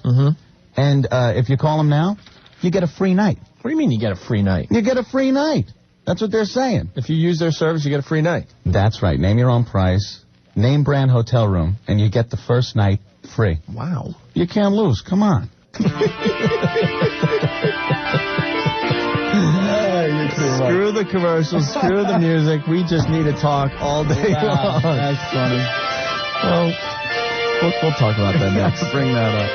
And if you call them now, you get a free night. What do you mean you get a free night? You get a free night. That's what they're saying. If you use their service, you get a free night. That's right. Name your own price, name brand hotel room, and you get the first night free. Wow. You can't lose. Come on. Screw the commercials, screw the music. We just need to talk all day long. That's funny. Well, we'll talk about that next. Bring that up.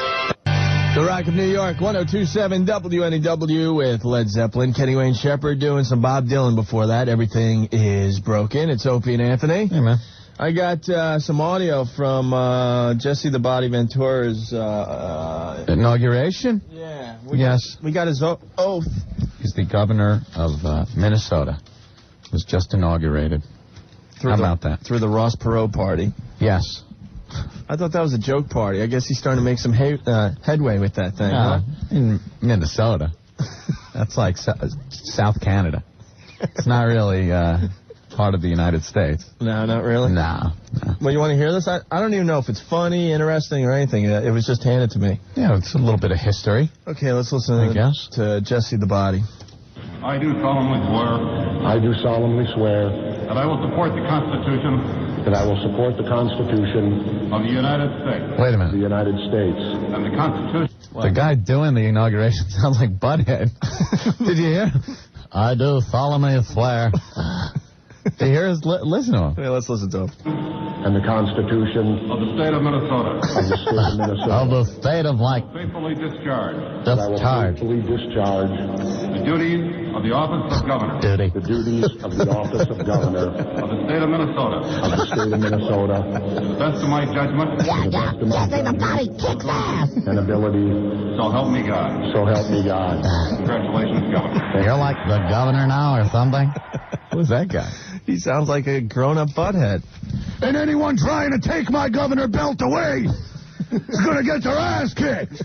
The Rock of New York, 102.7 WNEW with Led Zeppelin. Kenny Wayne Shepherd doing some Bob Dylan before that. Everything is broken. It's Opie and Anthony. Hey, man. I got some audio from Jesse the Body Ventura's... inauguration? Yeah. We got his oath. He's the governor of Minnesota. Was just inaugurated. How about that? Through the Ross Perot party. Yes. I thought that was a joke party. I guess he's starting to make some headway with that thing. In Minnesota. That's like South Canada. It's not really part of the United States. No, not really? No. Well, you want to hear this? I don't even know if it's funny, interesting, or anything. It was just handed to me. Yeah, it's a little bit of history. Okay, let's listen to Jesse the Body. I do solemnly swear. I do solemnly swear. That I will support the Constitution. That I will support the Constitution. Of the United States. Wait a Of the minute. United States. And the Constitution. The guy doing the inauguration sounds like Butthead. Did you hear? I do solemnly swear. Did you hear his? Listen to him. Okay, let's listen to him. And the Constitution. Of the State of Minnesota. Of the State of Minnesota. Of the state of, like, Faithfully discharge. That I will discharge. faithfully discharge. The duties of the office of Governor. Duty. The duties of the office of Governor. Of the State of Minnesota. Of the State of Minnesota. To the best of my judgment. Jesse the Body kicks ass. And ability. So help me God. So help me God. Congratulations, Governor. You're like the governor now or something? Who's that guy? He sounds like a grown-up butthead. And anyone trying to take my governor belt away is going to get their ass kicked.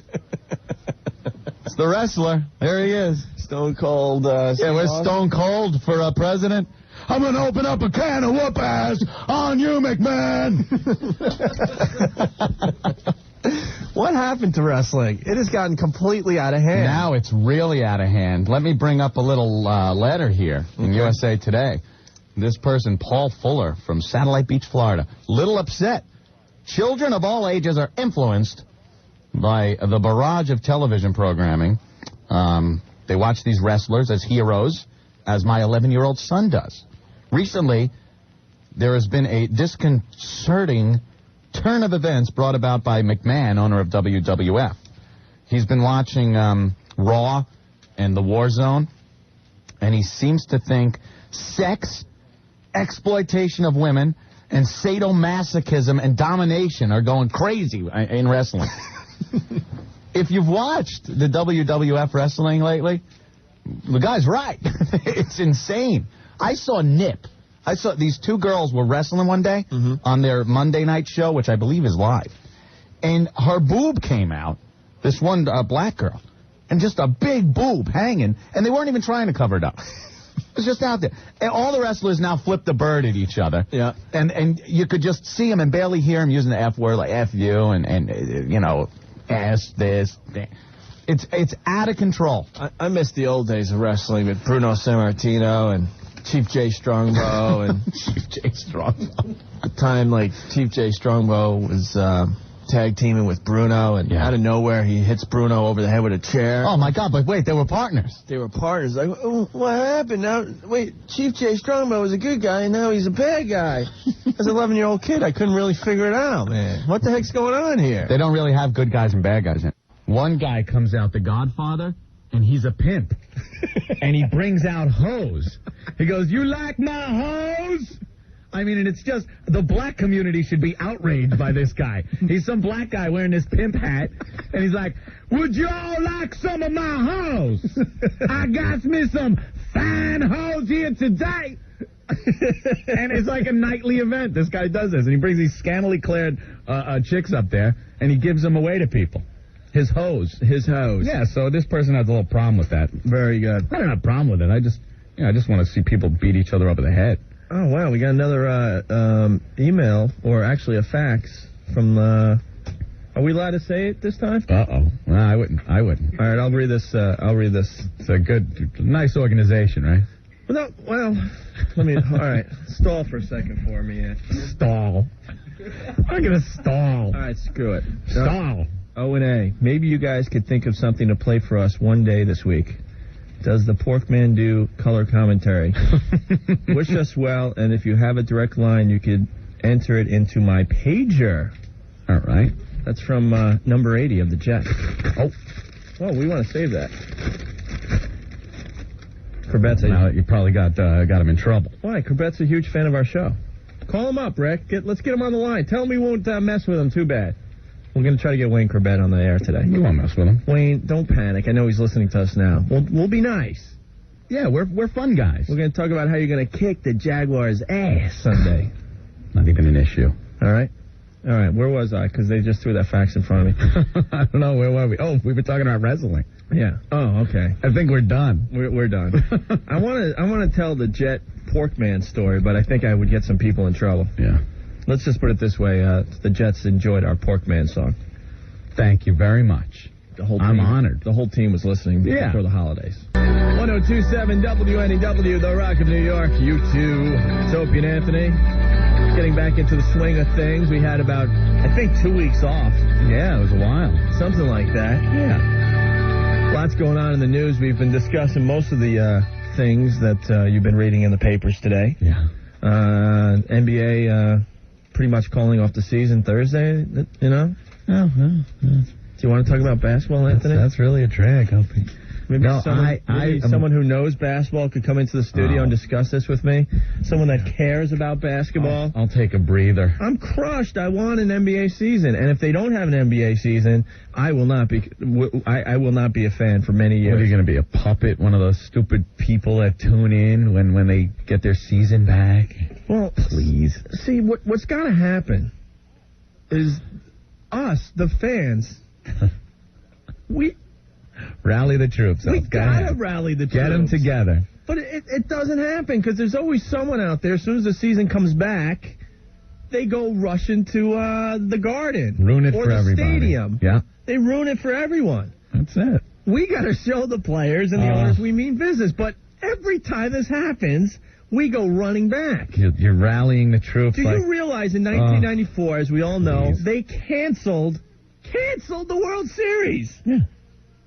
It's the wrestler. There he is. Stone Cold. Yeah, we're Stone Cold for president. I'm going to open up a can of whoop ass on you, McMahon. What happened to wrestling? It has gotten completely out of hand. Now it's really out of hand. Let me bring up a little letter here in USA Today. This person, Paul Fuller from Satellite Beach, Florida, little upset. Children of all ages are influenced by the barrage of television programming. They watch these wrestlers as heroes, as my 11-year-old son does. Recently, there has been a disconcerting turn of events brought about by McMahon, owner of WWF. He's been watching Raw and the War Zone, and he seems to think sex, exploitation of women, and sadomasochism and domination are going crazy in wrestling. If you've watched the WWF wrestling lately, the guy's right. It's insane. I saw Nip. I saw these two girls were wrestling one day on their Monday night show, which I believe is live. And her boob came out, this one black girl, and just a big boob hanging, and they weren't even trying to cover it up. It was just out there. And all the wrestlers now flip the bird at each other. Yeah. And you could just see them and barely hear them using the F word, like F you and you know, ass this. It's out of control. I miss the old days of wrestling with Bruno Sammartino and Chief J. Strongbow and Chief J. Strongbow. The time like Chief J. Strongbow was tag teaming with Bruno, and out of nowhere he hits Bruno over the head with a chair. Oh my God! But wait, they were partners. They were partners. Like, oh, what happened? Now, wait, Chief J. Strongbow was a good guy, and now he's a bad guy. As an 11-year-old kid, I couldn't really figure it out, man. What the heck's going on here? They don't really have good guys and bad guys in it. One guy comes out, the Godfather, and he's a pimp. And he brings out hoes. He goes, "You like my hoes?" I mean, and it's just, the black community should be outraged by this guy. He's some black guy wearing this pimp hat, and he's like, "Would you all like some of my hoes? I got me some fine hoes here today." And it's like a nightly event. This guy does this, and he brings these scantily clad chicks up there, and he gives them away to people. His hoes. Yeah, so this person has a little problem with that. Very good. I don't have a problem with it. I just want to see people beat each other over the head. Oh, wow, we got another email, or actually a fax from, are we allowed to say it this time? Uh-oh. Well, I wouldn't. All right, I'll read this. It's a good, nice organization, right? Well, let me, all right, stall for a second for me. Stall. I'm going to stall. All right, screw it. Stall. O&A, maybe you guys could think of something to play for us one day this week. Does the Porkman do color commentary? Wish us well, and if you have a direct line, you could enter it into my pager. All right. That's from number 80 of the Jet. Oh, we want to save that. Corbett's now you probably got him in trouble. Why? Corbett's a huge fan of our show. Call him up, Rick. Let's get him on the line. Tell him we won't mess with him too bad. We're going to try to get Wayne Corbett on the air today. We won't mess with him. Wayne, don't panic. I know he's listening to us now. We'll be nice. Yeah, we're fun guys. We're going to talk about how you're going to kick the Jaguars' ass Sunday. Not even an issue. All right. Where was I? Because they just threw that fax in front of me. I don't know. Where were we? Oh, we were talking about wrestling. Yeah. Oh, okay. I think we're done. We're done. I want to tell the Jet Porkman story, but I think I would get some people in trouble. Yeah. Let's just put it this way. The Jets enjoyed our Pork Man song. Thank you very much. I'm honored. The whole team was listening before the holidays. 1027 WNEW, The Rock of New York. You too. It's Opie and Anthony. Getting back into the swing of things. We had about, I think, 2 weeks off. Yeah, it was a while. Something like that. Yeah. Lots going on in the news. We've been discussing most of the things that you've been reading in the papers today. Yeah. NBA pretty much calling off the season Thursday, you know? Oh, well. Do you want to talk about basketball, Anthony? That's really a drag, Opie. Maybe someone who knows basketball could come into the studio and discuss this with me. Someone that cares about basketball. I'll take a breather. I'm crushed. I want an NBA season, and if they don't have an NBA season, I will not be. I will not be a fan for many years. What, are you going to be a puppet? One of those stupid people that tune in when they get their season back? Well, please. See, what's got to happen is us, the fans. We rally the troops. We gotta rally the troops. Get them together. But it doesn't happen because there's always someone out there. As soon as the season comes back, they go rushing to the Garden. Ruin it or for the everybody. Stadium. Yeah. They ruin it for everyone. That's it. We got to show the players and the owners we mean business. But every time this happens, we go running back. You're rallying the troops. Do you realize in 1994, as we all know, they canceled the World Series? Yeah.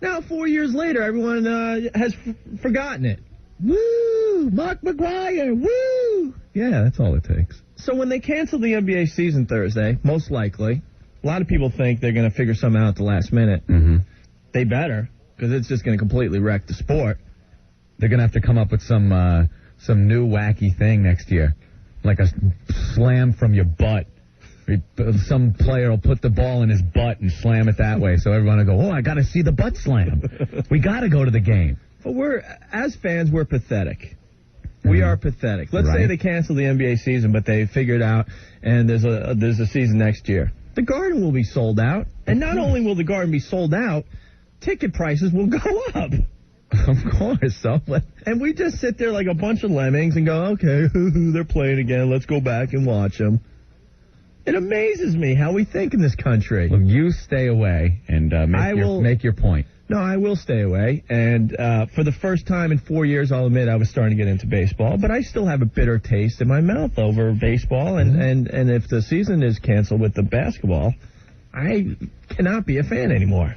Now, 4 years later, everyone has forgotten it. Woo! Mark McGwire! Woo! Yeah, that's all it takes. So when they cancel the NBA season Thursday, most likely, a lot of people think they're going to figure something out at the last minute. Mm-hmm. They better, because it's just going to completely wreck the sport. They're going to have to come up with some new wacky thing next year, like a slam from your butt. Some player will put the ball in his butt and slam it that way, so everyone will go, oh, I got to see the butt slam. We got to go to the game. But as fans, we're pathetic. We are pathetic. Let's say they cancel the NBA season, but they figure it out, and there's a season next year. The Garden will be sold out, and not only will the Garden be sold out, ticket prices will go up. Of course, so. And we just sit there like a bunch of lemmings and go, okay, they're playing again. Let's go back and watch them. It amazes me how we think in this country. Well, you stay away and make your point. No, I will stay away. And for the first time in 4 years, I'll admit I was starting to get into baseball. But I still have a bitter taste in my mouth over baseball. And if the season is canceled with the basketball, I cannot be a fan anymore.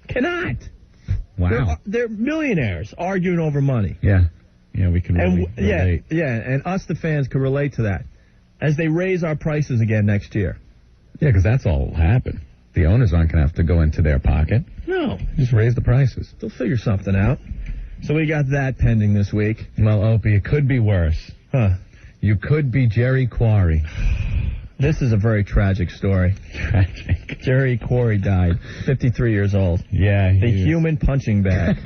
Cannot. Wow. They're millionaires arguing over money. Yeah. Yeah, we can really relate. Yeah, and us, the fans, can relate to that. As they raise our prices again next year. Yeah, because that's all will happen. The owners aren't going to have to go into their pocket. No. Just raise the prices. They'll figure something out. So we got that pending this week. Well, Opie, it could be worse. Huh. You could be Jerry Quarry. This is a very tragic story. Tragic. Jerry Quarry died, 53 years old. Yeah. The human punching bag.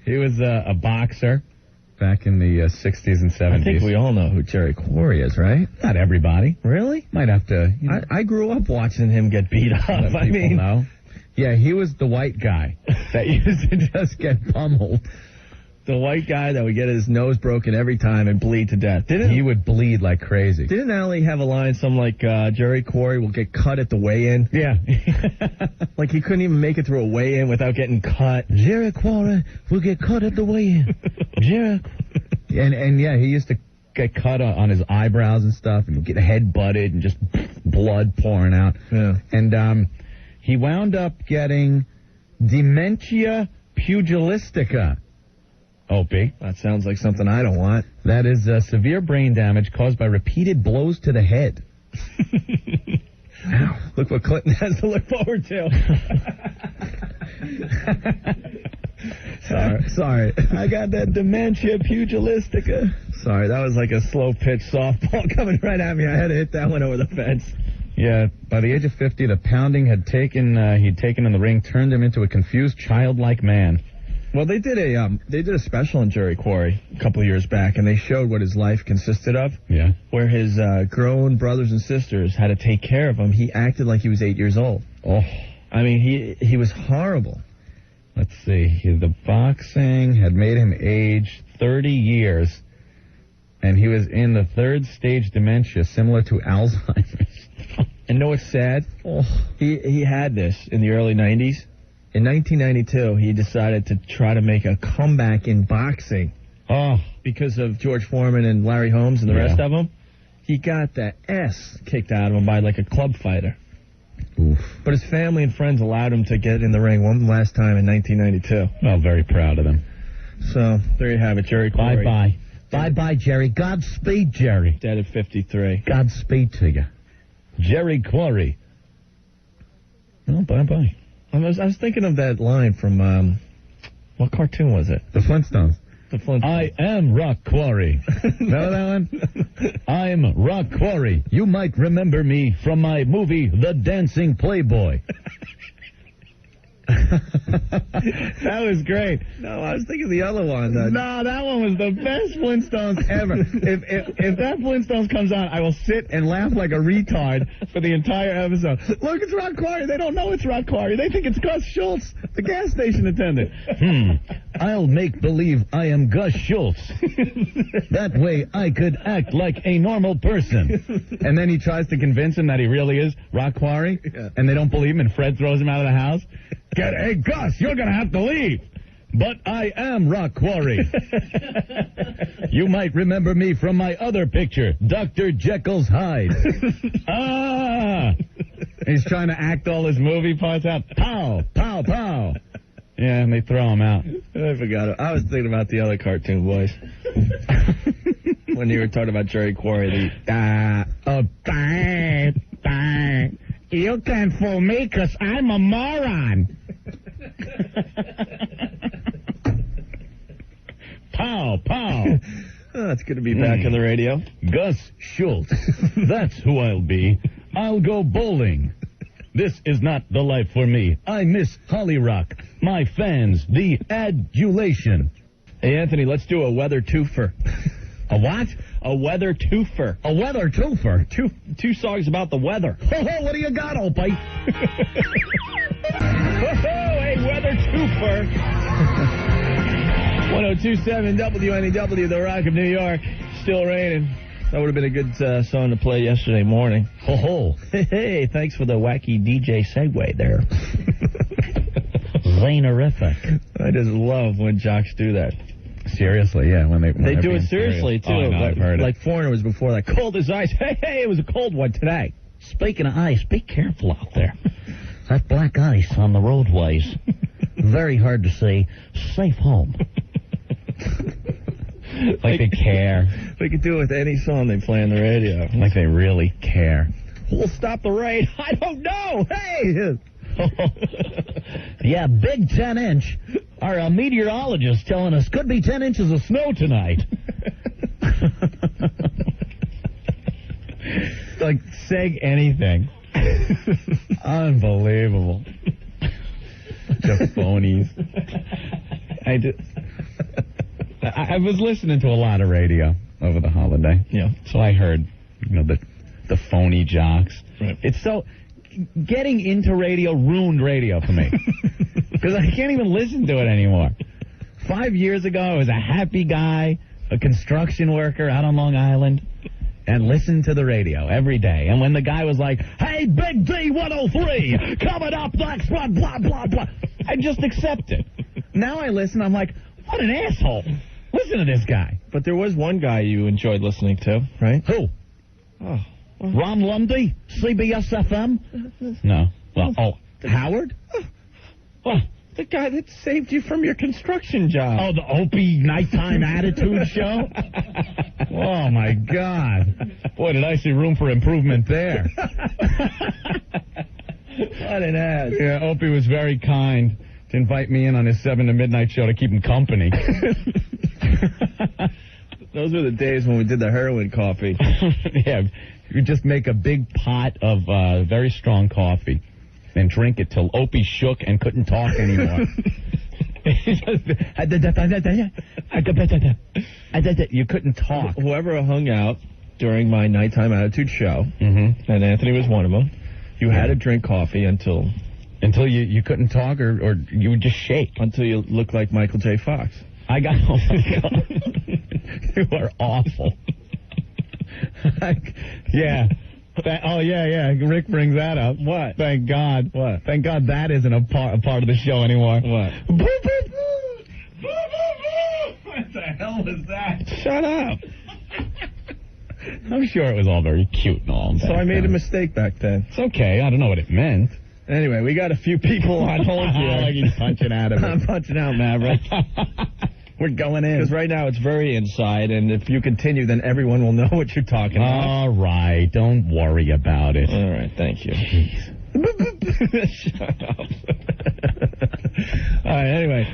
He was a boxer. Back in the 60s and 70s. I think we all know who Jerry Quarry is, right? Not everybody. Really? Might have to. I grew up watching him get beat up. I mean, know. Yeah, he was the white guy that used to just get pummeled. The white guy that would get his nose broken every time and bleed to death. He would bleed like crazy. Didn't Allie have a line, something like, Jerry Quarry will get cut at the weigh-in? Yeah. Like he couldn't even make it through a weigh-in without getting cut. Jerry Quarry will get cut at the weigh-in. Jerry. And yeah, he used to get cut on his eyebrows and stuff and get head butted and just blood pouring out. Yeah. And he wound up getting dementia pugilistica. Opie. That sounds like something I don't want. That is severe brain damage caused by repeated blows to the head. Ow. Look what Clinton has to look forward to. Sorry. I got that dementia pugilistica. Sorry, that was like a slow-pitch softball coming right at me. I had to hit that one over the fence. Yeah, by the age of 50, the pounding he'd taken in the ring turned him into a confused, childlike man. Well, they did a special on Jerry Quarry a couple of years back, and they showed what his life consisted of. Yeah. Where his grown brothers and sisters had to take care of him. He acted like he was 8 years old. Oh. I mean, he was horrible. Let's see. The boxing had made him age 30 years. And he was in the third stage dementia, similar to Alzheimer's. And know what's sad? Oh. He had this in the early 90s. In 1992, he decided to try to make a comeback in boxing. Oh. Because of George Foreman and Larry Holmes and the rest of them. He got the S kicked out of him by like a club fighter. Oof. But his family and friends allowed him to get in the ring one last time in 1992. Well, very proud of them. So, there you have it, Jerry Corey. Bye-bye. Bye-bye, Jerry. Godspeed, Jerry. Dead at 53. Godspeed to you. Jerry Corey. Oh, bye-bye. I was thinking of that line from, what cartoon was it? The Flintstones. The Flintstones. I am Rock Quarry. Know that one? I'm Rock Quarry. You might remember me from my movie, The Dancing Playboy. That was great. No, I was thinking the other one. No, that one was the best Flintstones ever. If that Flintstones comes on, I will sit and laugh like a retard for the entire episode. Look, it's Rock Quarry. They don't know it's Rock Quarry. They think it's Gus Schultz, the gas station attendant. I'll make believe I am Gus Schultz. That way I could act like a normal person. And then he tries to convince him that he really is Rock Quarry, and they don't believe him, and Fred throws him out of the house. Hey, Gus, you're going to have to leave. But I am Rock Quarry. You might remember me from my other picture, Dr. Jekyll's Hyde. He's trying to act all his movie parts out. Pow, pow, pow. Yeah, and they throw him out. I forgot it. I was thinking about the other cartoon boys. When you were talking about Jerry Quarry, bang, bang. You can't fool me because I'm a moron. Pow, pow. Oh, it's good to be back on the radio. Gus Schultz. That's who I'll be. I'll go bowling. This is not the life for me. I miss Holly Rock. My fans, the adulation. Hey, Anthony, let's do a weather twofer. A what? A weather twofer. A weather twofer? Two songs about the weather. Ho-ho, what do you got, Opie? Ho-ho, a weather twofer. 1027 WNEW, The Rock of New York. Still raining. That would have been a good song to play yesterday morning. Ho-ho. Hey, thanks for the wacky DJ segue there. Zanerific. I just love when jocks do that. Seriously, yeah. When they do it seriously, too. Oh, I've heard like Foreigner was before that. Cold as ice. Hey, it was a cold one today. Speaking of ice, be careful out there. That black ice on the roadways. Very hard to see. Safe home. Like they care. They could do it with any song they play on the radio. Like they really care. Who'll stop the rain? I don't know. Hey! Yeah, big 10-inch. Our meteorologist telling us could be 10 inches of snow tonight. Like, say anything. Unbelievable. Bunch of phonies. I was listening to a lot of radio over the holiday. Yeah. So I heard, the phony jocks. Right. It's so... Getting into radio ruined radio for me. Because I can't even listen to it anymore. 5 years ago, I was a happy guy, a construction worker out on Long Island, and listened to the radio every day. And when the guy was like, hey, Big D 103, coming up next, blah, blah, blah, blah, I just accept it. Now I listen, I'm like, what an asshole. Listen to this guy. But there was one guy you enjoyed listening to, right? Who? Oh. Ron Lundy? CBS FM? No. Well, Howard? Oh, the guy that saved you from your construction job. Oh, the Opie Nighttime Attitude Show? Oh, my God. Boy, did I see room for improvement there. What an ass. Yeah, Opie was very kind to invite me in on his 7 to midnight show to keep him company. Those were the days when we did the heroin coffee. Yeah, you just make a big pot of very strong coffee and drink it till Opie shook and couldn't talk anymore. You couldn't talk. Whoever hung out during my Nighttime Attitude show, and Anthony was one of them, you had to drink coffee until you couldn't talk or you would just shake. Until you looked like Michael J. Fox. Oh my God. You are awful. Yeah. Yeah. Rick brings that up. What? Thank God. What? Thank God that isn't a part of the show anymore. What? What the hell was that? Shut up. I'm sure it was all very cute and all. So I made a mistake back then. It's okay. I don't know what it meant. Anyway, we got a few people on hold here. Like he's punching out of it. I'm punching out, Maverick. We're going in. Because right now it's very inside, and if you continue, then everyone will know what you're talking about. All right. Don't worry about it. All right. Thank you. Jeez. Shut up. All right. Anyway,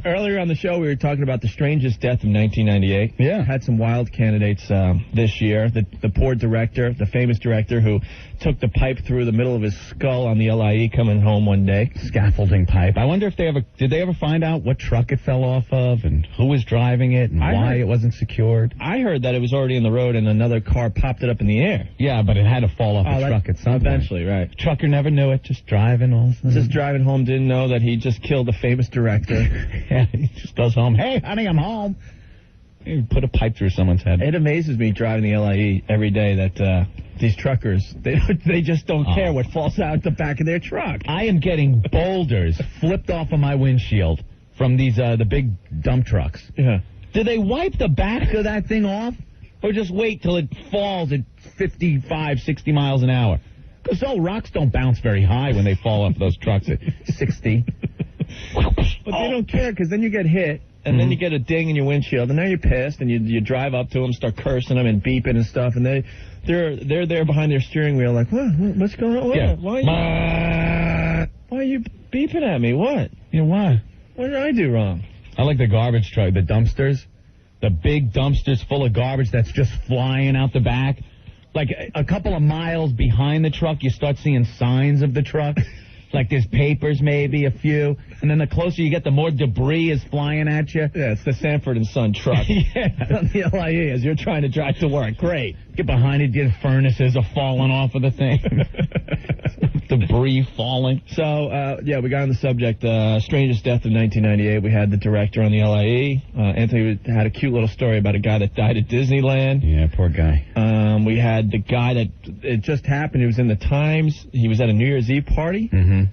earlier on the show, we were talking about the strangest death of 1998. Yeah. Had some wild candidates this year. The poor director, the famous director who took the pipe through the middle of his skull on the LIE coming home one day. Scaffolding pipe. I wonder if did they ever find out what truck it fell off of and who was driving it and why it wasn't secured? I heard that it was already in the road and another car popped it up in the air. Yeah, but it had to fall off the truck at some point. Eventually, right. Trucker never knew it, just driving all of a sudden. Just driving home, didn't know that he just killed a famous director. Yeah, he just goes home. Hey, honey, I'm home. He put a pipe through someone's head. It amazes me driving the LIE every day that these truckers, they just don't care what falls out the back of their truck. I am getting boulders flipped off of my windshield from these the big dump trucks. Yeah. Do they wipe the back of that thing off or just wait till it falls at 55, 60 miles an hour? Because rocks don't bounce very high when they fall off those trucks at 60. But they don't care because then you get hit. And then you get a ding in your windshield, and now you're pissed, and you drive up to them, start cursing them and beeping and stuff, and they're there behind their steering wheel like, what's going on? Yeah. Why are you beeping at me? What? You know why? What did I do wrong? I like the garbage truck, the dumpsters, the big dumpsters full of garbage that's just flying out the back. Like a couple of miles behind the truck, you start seeing signs of the truck. Like there's papers, maybe a few, and then the closer you get, the more debris is flying at you. Yeah, it's the Sanford & Son truck. Yeah, on the LIE as you're trying to drive to work. Great. Get behind it, the furnaces are falling off of the thing. Debris falling. So, we got on the subject, strangest death of 1998. We had the director on the LIE. Anthony had a cute little story about a guy that died at Disneyland. Yeah, poor guy. We had the guy that it just happened. He was in the Times. He was at a New Year's Eve party. Mm-hmm.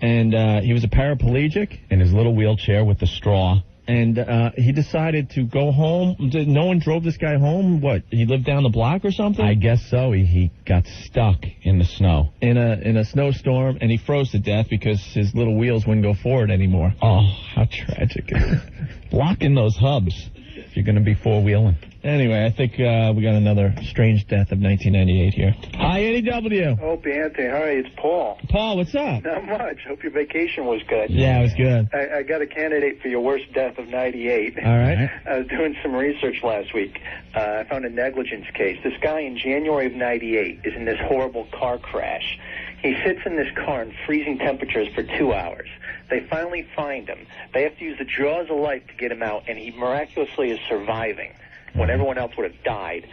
And he was a paraplegic. In his little wheelchair with the straw. And he decided to go home. No one drove this guy home? What, he lived down the block or something? I guess so. He got stuck in the snow. In a snowstorm, and he froze to death because his little wheels wouldn't go forward anymore. Oh, how tragic. Blocking those hubs if you're going to be four-wheeling. Anyway, I think we got another strange death of 1998 here. Hi, NEW. Opie and Anthony, hi, it's Paul. Paul, what's up? Not much. Hope your vacation was good. Yeah, it was good. I got a candidate for your worst death of 98. All right. I was doing some research last week. I found a negligence case. This guy in January of 98 is in this horrible car crash. He sits in this car in freezing temperatures for 2 hours. They finally find him. They have to use the jaws of life to get him out, and he miraculously is surviving when everyone else would have died.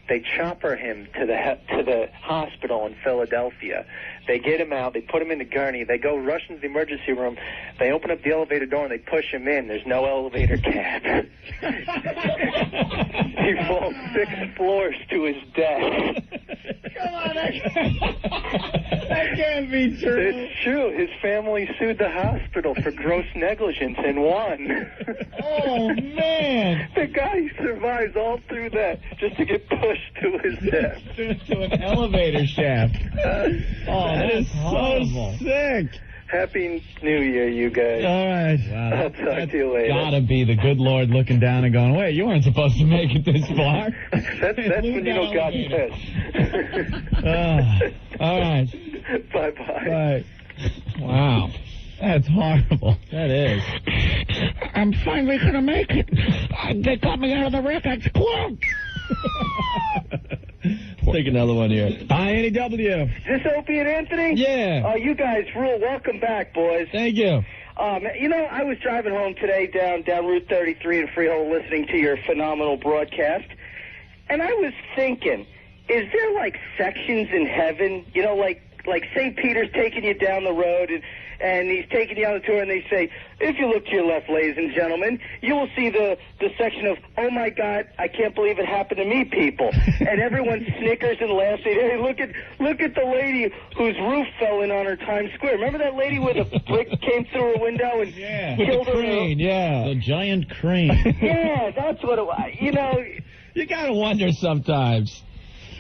They chopper him to the hospital in Philadelphia. They get him out. They put him in the gurney. They go rush into the emergency room. They open up the elevator door, and they push him in. There's no elevator cab. He falls 6 floors to his death. Come on, that can't be true. It's true. His family sued the hospital for gross negligence and won. Oh, man. The guy survives all through that just to get pushed to his death. To an elevator shaft. That is horrible. So sick. Happy New Year, you guys. All right. Wow, I'll talk to you later. Gotta be the good Lord looking down and going, wait, you weren't supposed to make it this far. That's when you know God's pissed. All right. Bye-bye. Bye. Wow. That's horrible. That is. I'm finally going to make it. They got me out of the wreckage club. Let's take another one here. Hi, NEW. Is this Opie and Anthony? Yeah. Oh, you guys rule. Welcome back, boys. Thank you. You know, I was driving home today down Route 33 in Freehold listening to your phenomenal broadcast, and I was thinking, is there, like, sections in heaven? You know, like St. Peter's taking you down the road, and he's taking you on the tour, and they say, if you look to your left, ladies and gentlemen, you will see the section of, oh, my God, I can't believe it happened to me, people. And everyone snickers and laughs. Hey, look at the lady whose roof fell in on her Times Square. Remember that lady with a brick came through her window and killed her? Crane, the giant crane. Yeah, that's what it was. You know, you got to wonder sometimes.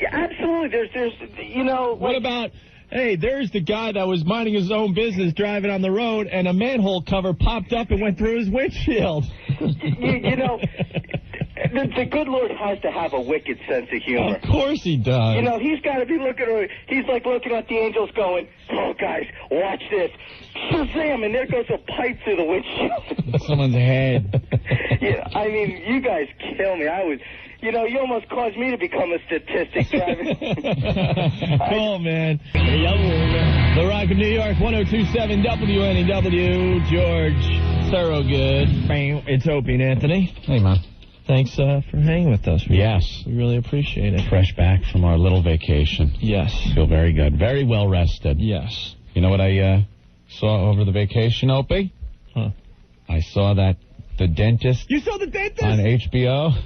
Yeah, absolutely. There's, you know. What about, hey, there's the guy that was minding his own business driving on the road, and a manhole cover popped up and went through his windshield. You know, the good Lord has to have a wicked sense of humor. Of course he does. You know, he's got to be he's like looking at the angels going, oh, guys, watch this. Shazam, and there goes a pipe through the windshield. Someone's head. Yeah, I mean, you guys kill me. You know, you almost caused me to become a statistic driver. Cool, man. The Rock of New York, 102.7 WNEW. George Thorogood. It's Opie and Anthony. Hey, man. Thanks for hanging with us. Yes. We really appreciate it. Fresh back from our little vacation. Yes. Feel very good. Very well rested. Yes. You know what I saw over the vacation, Opie? Huh. I saw The Dentist. You saw The Dentist? On HBO.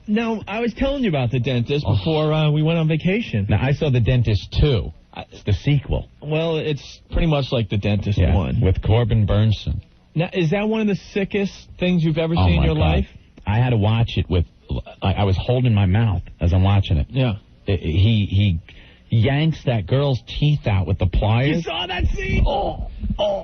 No, I was telling you about The Dentist before we went on vacation. Now, I saw The Dentist 2. It's the sequel. Well, it's pretty much like The Dentist 1. With Corbin Burnson. Now, is that one of the sickest things you've ever seen in your life? I had to watch it with... I was holding my mouth as I'm watching it. Yeah. He yanks that girl's teeth out with the pliers. You saw that scene? Oh.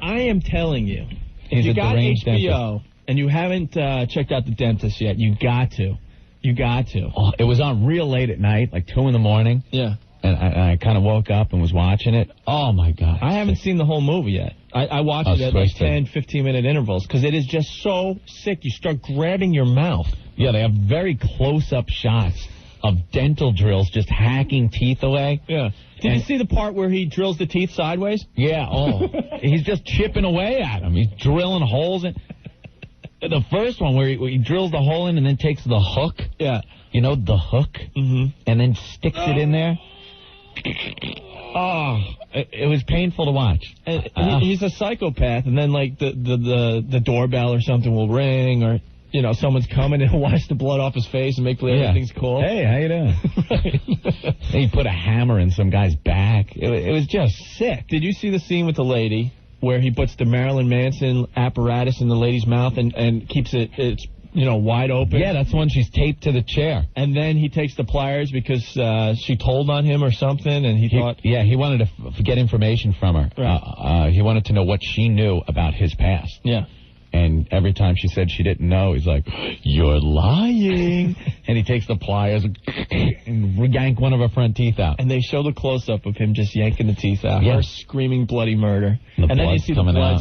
I am telling you. He's if you got HBO... dentist. And you haven't checked out The Dentist yet, you got to. You got to. Oh, it was on real late at night, like 2 in the morning. Yeah. And I kind of woke up and was watching it. Oh, my God. I haven't seen the whole movie yet. I watched it at like 10, 15-minute intervals because it is just so sick. You start grabbing your mouth. Yeah, they have very close-up shots of dental drills just hacking teeth away. Yeah. Did you see the part where he drills the teeth sideways? Yeah, he's just chipping away at them. He's drilling holes in... The first one where he drills the hole in and then takes the hook. Yeah. You know, the hook? Mm-hmm. And then sticks it in there. Oh, it was painful to watch. He's a psychopath, and then, like, the doorbell or something will ring, or, you know, someone's coming and he'll wash the blood off his face and make believe everything's cool. Hey, how you doing? Right. He put a hammer in some guy's back. It was just sick. Did you see the scene with the lady where he puts the Marilyn Manson apparatus in the lady's mouth and keeps it's wide open? Yeah, that's when she's taped to the chair. And then he takes the pliers because she told on him or something, and he thought... Yeah, he wanted to get information from her. Right. He wanted to know what she knew about his past. Yeah. And every time she said she didn't know, he's like, you're lying. And he takes the pliers and yank one of her front teeth out. And they show the close-up of him just yanking the teeth out. Yeah. Her screaming bloody murder. And then you see the blood, out.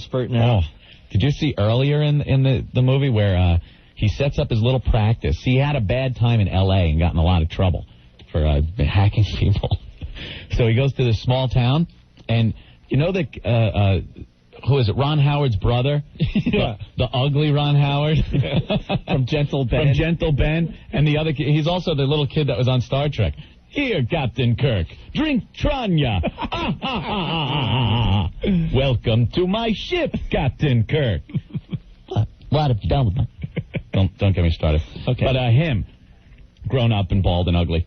spurting out. Did you see earlier in the movie where he sets up his little practice? He had a bad time in L.A. and got in a lot of trouble for hacking people. So he goes to this small town, and you know that... who is it? Ron Howard's brother? Yeah. The ugly Ron Howard. From Gentle Ben. From Gentle Ben. And the other kid, he's also the little kid that was on Star Trek. Here, Captain Kirk, drink Tranya. Welcome to my ship, Captain Kirk. What have you done with that? Don't get me started. Okay. But him, grown up and bald and ugly.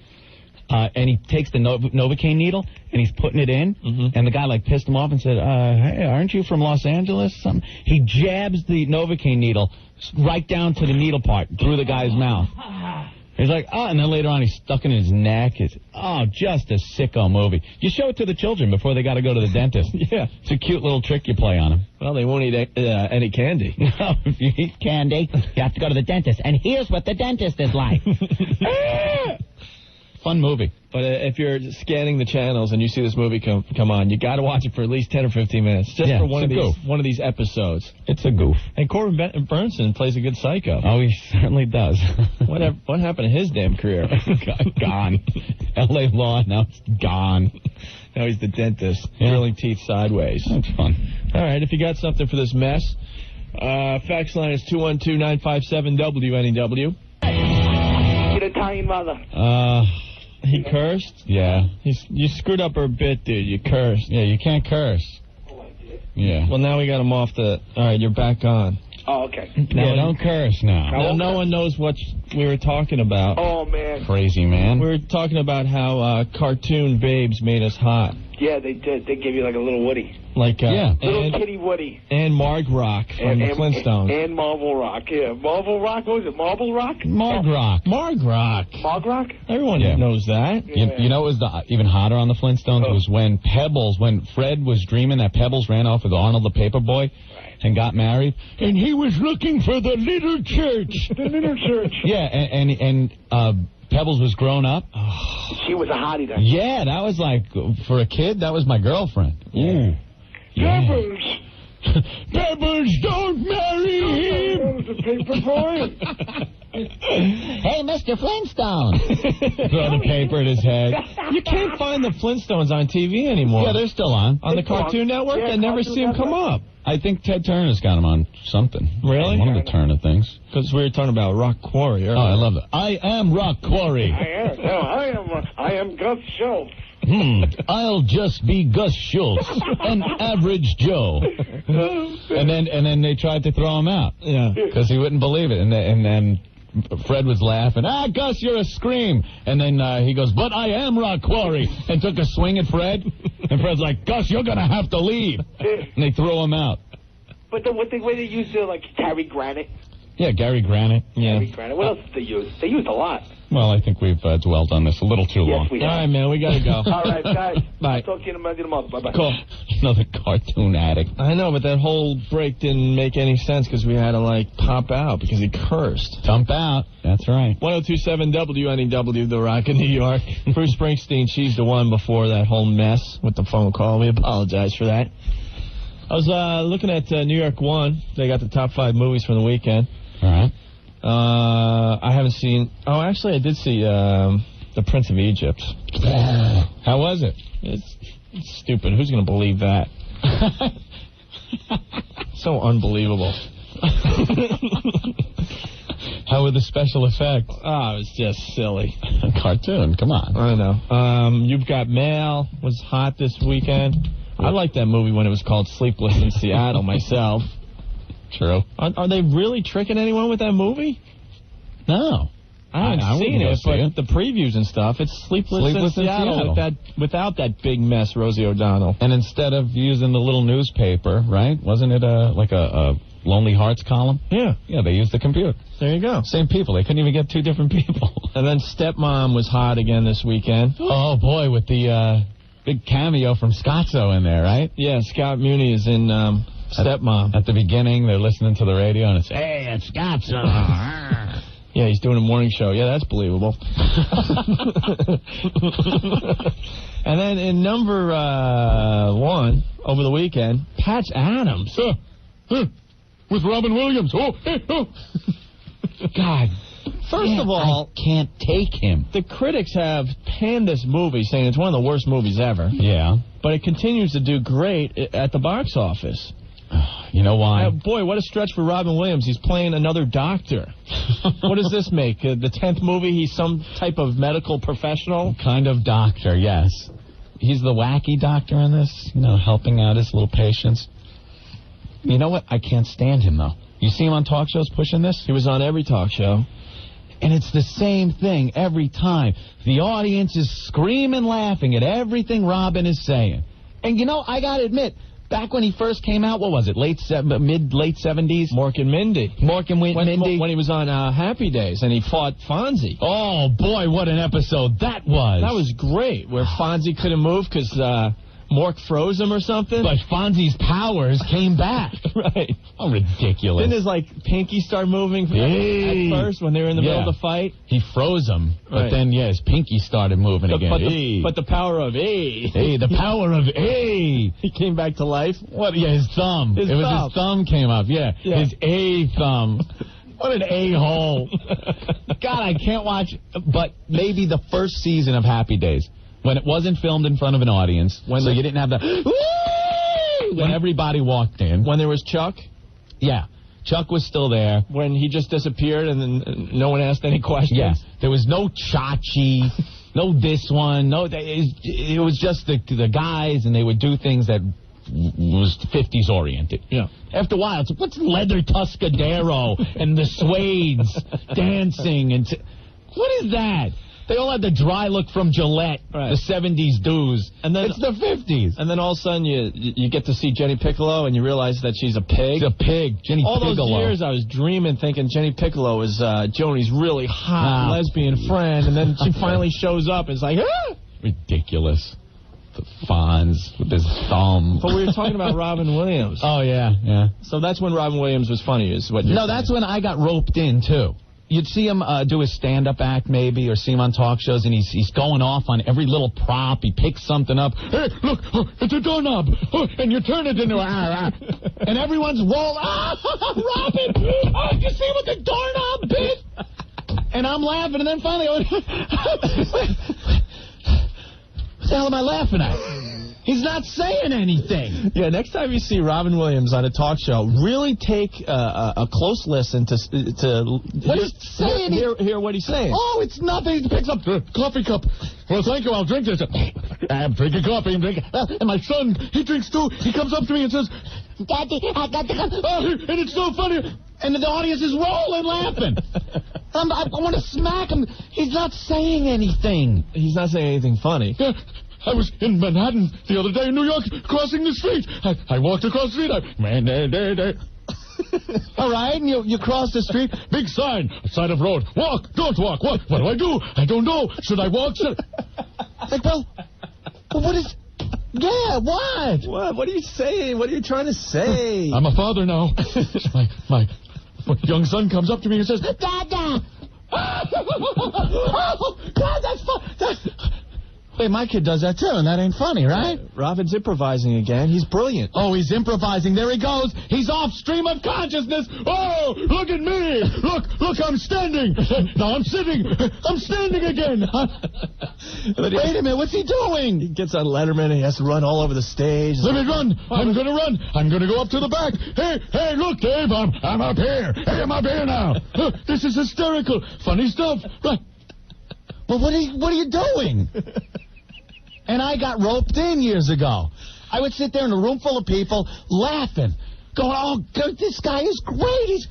And he takes the Novocaine needle, and he's putting it in, and the guy, pissed him off and said, hey, aren't you from Los Angeles? Something. He jabs the Novocaine needle right down to the needle part, through the guy's mouth. He's like, and then later on he's stuck in his neck. Just a sicko movie. You show it to the children before they got to go to the dentist. Yeah. It's a cute little trick you play on them. Well, they won't eat any candy. No, if you eat candy, you have to go to the dentist. And here's what the dentist is like. Fun movie. But if you're scanning the channels and you see this movie come on, you got to watch it for at least 10 or 15 minutes, just for one of these episodes. It's a goof. And Corbin Burnson plays a good psycho. Oh, he certainly does. What happened to his damn career? Gone. L.A. Law, now it's gone. Now he's the dentist, drilling teeth sideways. That's fun. All right, if you got something for this mess, fax line is 212-957-WNEW. Your Italian mother. He cursed? Yeah. You screwed up her bit, dude. You cursed. Yeah, you can't curse. Yeah. Well, now we got him off the... All right, you're back on. Oh, okay. Yeah, don't curse now. Now no one knows what we were talking about. Oh, man. Crazy man. We were talking about how cartoon babes made us hot. Yeah, they did. They gave you like a little Woody. Like little kitty Woody. And Marg Rock from the Flintstones. And Marvel Rock, yeah. Marvel Rock, what was it, Marble Rock? Marg Rock. Marg Rock. Marg Rock? Everyone knows that. Yeah. You know what was even hotter on the Flintstones was when Fred was dreaming that Pebbles ran off with Arnold the Paperboy and got married, and he was looking for the little church. The little church. Yeah, and Pebbles was grown up. She was a hottie then. Yeah, that was like, for a kid, that was my girlfriend. Yeah. Pebbles! Pebbles, don't marry him! The paper boy. Hey, Mr. Flintstone. Throw the paper at his head. You can't find the Flintstones on TV anymore. Yeah, they're still on. On the Cartoon Network? Yeah, I never Cartoon see them come Network. up. I think Ted Turner's got him on something. Really? One of the Turner things. Because we were talking about Rock Quarry earlier. Oh, I love that. I am Rock Quarry. I am Gus Schultz. I'll just be Gus Schultz, an average Joe. And then they tried to throw him out. Yeah. Because he wouldn't believe it. And then Fred was laughing. Gus, you're a scream. And then he goes, but I am Rock Quarry. And took a swing at Fred. And Fred's like, Gus, you're going to have to leave. And they threw him out. But the way they used to, like, Gary Granite. Yeah, Gary Granite. Yeah. Gary Granite. What else did they use? They used a lot. Well, I think we've dwelled on this a little too long. Yes, we have. All right, man, we got to go. All right, guys. Bye. I'll talk to you in a month. Bye-bye. Cool. Another cartoon addict. I know, but that whole break didn't make any sense because we had to, like, pop out because he cursed. Dump out. That's right. 1027 WNEW, The Rock in New York. Bruce Springsteen, She's the One before that whole mess with the phone call. We apologize for that. I was looking at New York One. They got the top 5 movies from the weekend. All right. I haven't seen... Oh, actually, I did see The Prince of Egypt. How was it? It's stupid. Who's going to believe that? So unbelievable. How were the special effects? Oh, it was just silly. Cartoon, come on. I know. You've Got Mail was hot this weekend. I liked that movie when it was called Sleepless in Seattle myself. True. Are they really tricking anyone with that movie? No. I haven't seen it, but the previews and stuff, it's Sleepless in Seattle. Without that big mess, Rosie O'Donnell. And instead of using the little newspaper, right? Wasn't it like a Lonely Hearts column? Yeah. Yeah, they used the computer. There you go. Same people. They couldn't even get 2 different people. And then Stepmom was hot again this weekend. Oh, boy, with the big cameo from Scotzo in there, right? Yeah, Scott Muni is in Stepmom. At the beginning, they're listening to the radio, and it's, hey, it's Scotzo. Yeah, he's doing a morning show. Yeah, that's believable. And then in number 1 over the weekend, Patch Adams. With Robin Williams. God. First of all, I can't take him. The critics have panned this movie, saying it's one of the worst movies ever. Yeah. But it continues to do great at the box office. You know why? Boy, what a stretch for Robin Williams. He's playing another doctor. What does this make? The 10th movie, he's some type of medical professional? Kind of doctor, yes. He's the wacky doctor in this, helping out his little patients. You know what? I can't stand him, though. You see him on talk shows pushing this? He was on every talk show. And it's the same thing every time. The audience is screaming, laughing at everything Robin is saying. And, I got to admit, back when he first came out, what was it, late 70s? Mork and Mindy. Mindy. When he was on Happy Days and he fought Fonzie. Oh, boy, what an episode that was. That was great, where Fonzie couldn't move because Mork froze him or something. But Fonzie's powers came back. Right. Oh, ridiculous. Didn't his, pinky start moving at first when they were in the middle of the fight? He froze him. But then, his pinky started moving again. But the power of A. Hey, the power of A. He came back to life. What? Yeah, his thumb. His thumb came up. Yeah. His A thumb. What an A-hole. God, I can't watch. But maybe the first season of Happy Days, when it wasn't filmed in front of an audience, so you didn't have when everybody walked in. When there was Chuck? Yeah. Chuck was still there. When he just disappeared and then no one asked any questions? Yeah. There was no Chachi, no this one, no. It was just the guys, and they would do things that was 50s oriented. Yeah. After a while, it's what's leather Tuscadero and the Suedes dancing and what is that? They all had the dry look from Gillette, the 70s dudes. And then it's the 50s. And then all of a sudden you get to see Jenny Piccolo and you realize that she's a pig. She's a pig. Jenny Piccolo. All those years I was dreaming, thinking Jenny Piccolo is Joni's really hot lesbian friend, and then she finally shows up and it's like, ah! Ridiculous. The Fonz with his thumb. But we were talking about Robin Williams. Oh, yeah. So that's when Robin Williams was funny, is what you're saying. That's when I got roped in, too. You'd see him do his stand-up act, maybe, or see him on talk shows, and he's going off on every little prop. He picks something up. Hey, look, it's a doorknob, and you turn it into and everyone's rolling. Robin, did you see what the doorknob bit? And I'm laughing, and then finally, what the hell am I laughing at? He's not saying anything. Yeah, next time you see Robin Williams on a talk show, really take a close listen to what he's saying. Hear what he's saying. Oh, it's nothing. He picks up the coffee cup. Well, thank you. I'll drink this. I'm drinking coffee. And my son, he drinks too. He comes up to me and says, Daddy, I got the cup. Oh, and it's so funny. And the audience is rolling laughing. I want to smack him. He's not saying anything. He's not saying anything funny. I was in Manhattan the other day in New York, crossing the street. I walked across the street. All right, and you cross the street. Big sign, side of road. Walk, don't walk. What do I do? I don't know. Should I walk? Like, well, what is... Yeah, what? What are you saying? What are you trying to say? I'm a father now. my young son comes up to me and says, Dada! Oh, God, that's fun. Hey, my kid does that too, and that ain't funny, right? Robin's improvising again. He's brilliant. Oh, he's improvising. There he goes. He's off stream of consciousness. Oh, look at me. Look, I'm standing. Now I'm sitting. I'm standing again. Wait a minute, what's he doing? He gets on Letterman and he has to run all over the stage. Let me run. I'm going to run. I'm going to go up to the back. Hey, look, Dave, I'm up here. Hey, I'm up here now. This is hysterical. Funny stuff. Right. Well, what are you doing? And I got roped in years ago. I would sit there in a room full of people laughing, going, "Oh, God, this guy is great.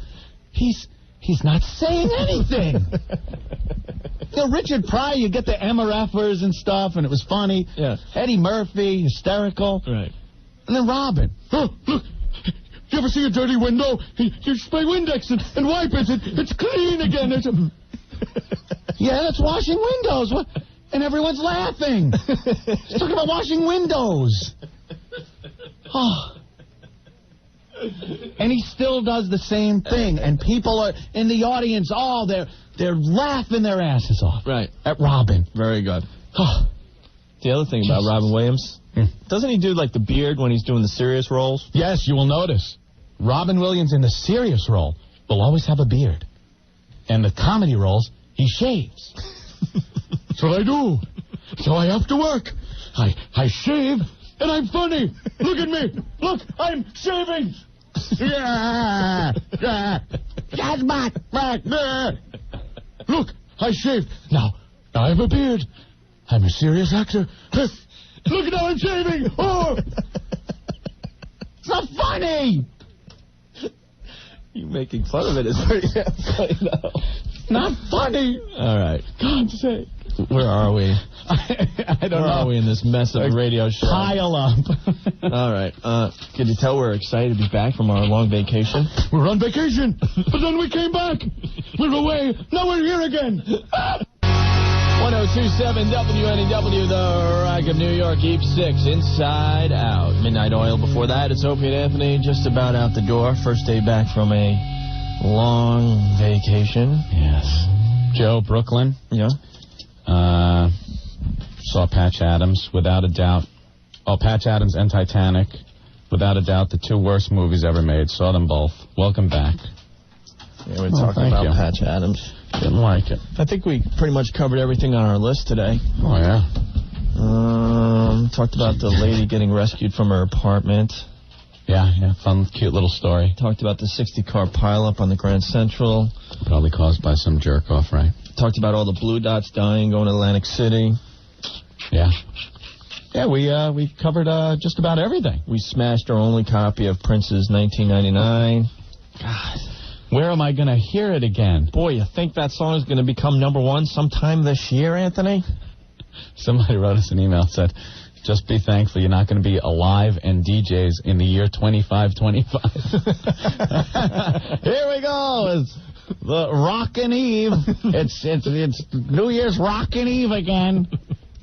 He's not saying anything." Richard Pryor, you get the MRFers and stuff, and it was funny. Yeah. Eddie Murphy, hysterical. Right. And then Robin. Oh, look. You ever see a dirty window? You spray Windex and wipe it. It's clean again. Yeah, that's washing windows. What? And everyone's laughing. He's talking about washing windows. Oh. And he still does the same thing. And people are in the audience. Oh, they're laughing their asses off. Right. At Robin. Very good. Oh. The other thing about Robin Williams, doesn't he do like the beard when he's doing the serious roles? Yes, you will notice. Robin Williams in the serious role will always have a beard. And the comedy roles, he shaves. That's what I do. So I have to work. I shave, and I'm funny. Look at me. Look, I'm shaving. Yeah. Look, I shaved. Now I have a beard. I'm a serious actor. Look at how I'm shaving. Oh. It's not funny. You making fun of it is pretty funny, though. Not funny. All right. God's sake. Where are we? I don't know. Where are we in this mess of a radio show? Pile up. All right. Can you tell we're excited to be back from our long vacation? We're on vacation, but then we came back. We're away. Now we're here again. 1027 WNEW, the Rock of New York, Eve 6, Inside Out. Midnight Oil before that. It's Opie and Anthony, just about out the door. First day back from a long vacation. Yes. Joe, Brooklyn. Yeah. Saw Patch Adams, without a doubt. Oh, Patch Adams and Titanic. Without a doubt, the two worst movies ever made. Saw them both. Welcome back. Yeah, we're talking about Patch Adams. Didn't like it. I think we pretty much covered everything on our list today. Oh, yeah. Talked about the lady getting rescued from her apartment. Yeah. Fun, cute little story. Talked about the 60-car pileup on the Grand Central. Probably caused by some jerk-off, right? Talked about all the Blue Dots dying, going to Atlantic City. Yeah. Yeah, we covered just about everything. We smashed our only copy of Prince's 1999. God, where am I going to hear it again? Boy, you think that song is going to become #1 sometime this year, Anthony? Somebody wrote us an email and said, just be thankful you're not going to be alive and DJs in the year 2525. Here we go. It's the Rockin' Eve. It's New Year's Rockin' Eve again.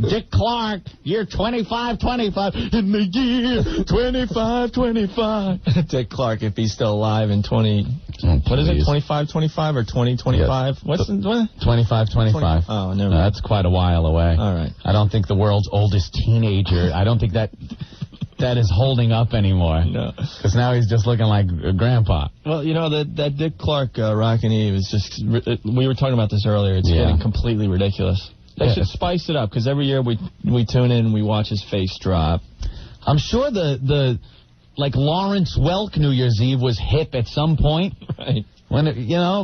Dick Clark, year 2525. In the year 2525. Dick Clark, if he's still alive in 20... what is it, 2525 or 2025? Yes. What's the... What? 2525. Oh, never mind. That's quite a while away. All right. I don't think the world's oldest teenager, I don't think that is holding up anymore. No. Because now he's just looking like a grandpa. Well, you know, that Dick Clark Rockin' Eve is just... We were talking about this earlier. It's getting completely ridiculous. They should spice it up, because every year we tune in and we watch his face drop. I'm sure the Lawrence Welk New Year's Eve was hip at some point. Right. When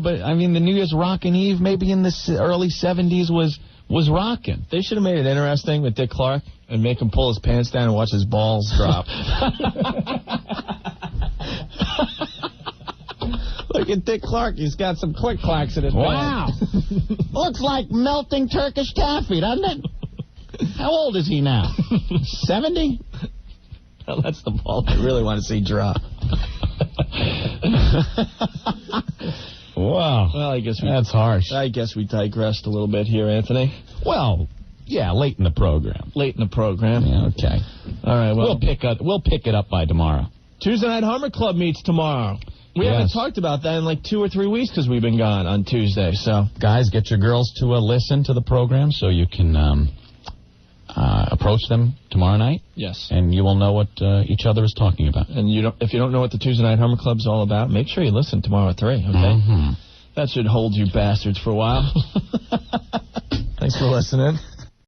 but I mean the New Year's Rockin' Eve maybe in the early 70s was rockin'. They should have made it interesting with Dick Clark and make him pull his pants down and watch his balls drop. Look at Dick Clark. He's got some quick clacks in his Wow. Looks like melting Turkish taffy, doesn't it? How old is he now? 70? Well, that's the ball I really want to see drop. Wow. Well, that's harsh. I guess we digressed a little bit here, Anthony. Well, yeah, late in the program. Yeah, okay. All right, well. We'll pick it up by tomorrow. Tuesday Night Hummer Club meets tomorrow. We haven't talked about that in like 2 or 3 weeks because we've been gone on Tuesday. So, guys, get your girls to listen to the program so you can approach them tomorrow night. Yes. And you will know what each other is talking about. And if you don't know what the Tuesday Night Hummer Club is all about, make sure you listen tomorrow at 3, okay? Mm-hmm. That should hold you bastards for a while. Thanks for listening.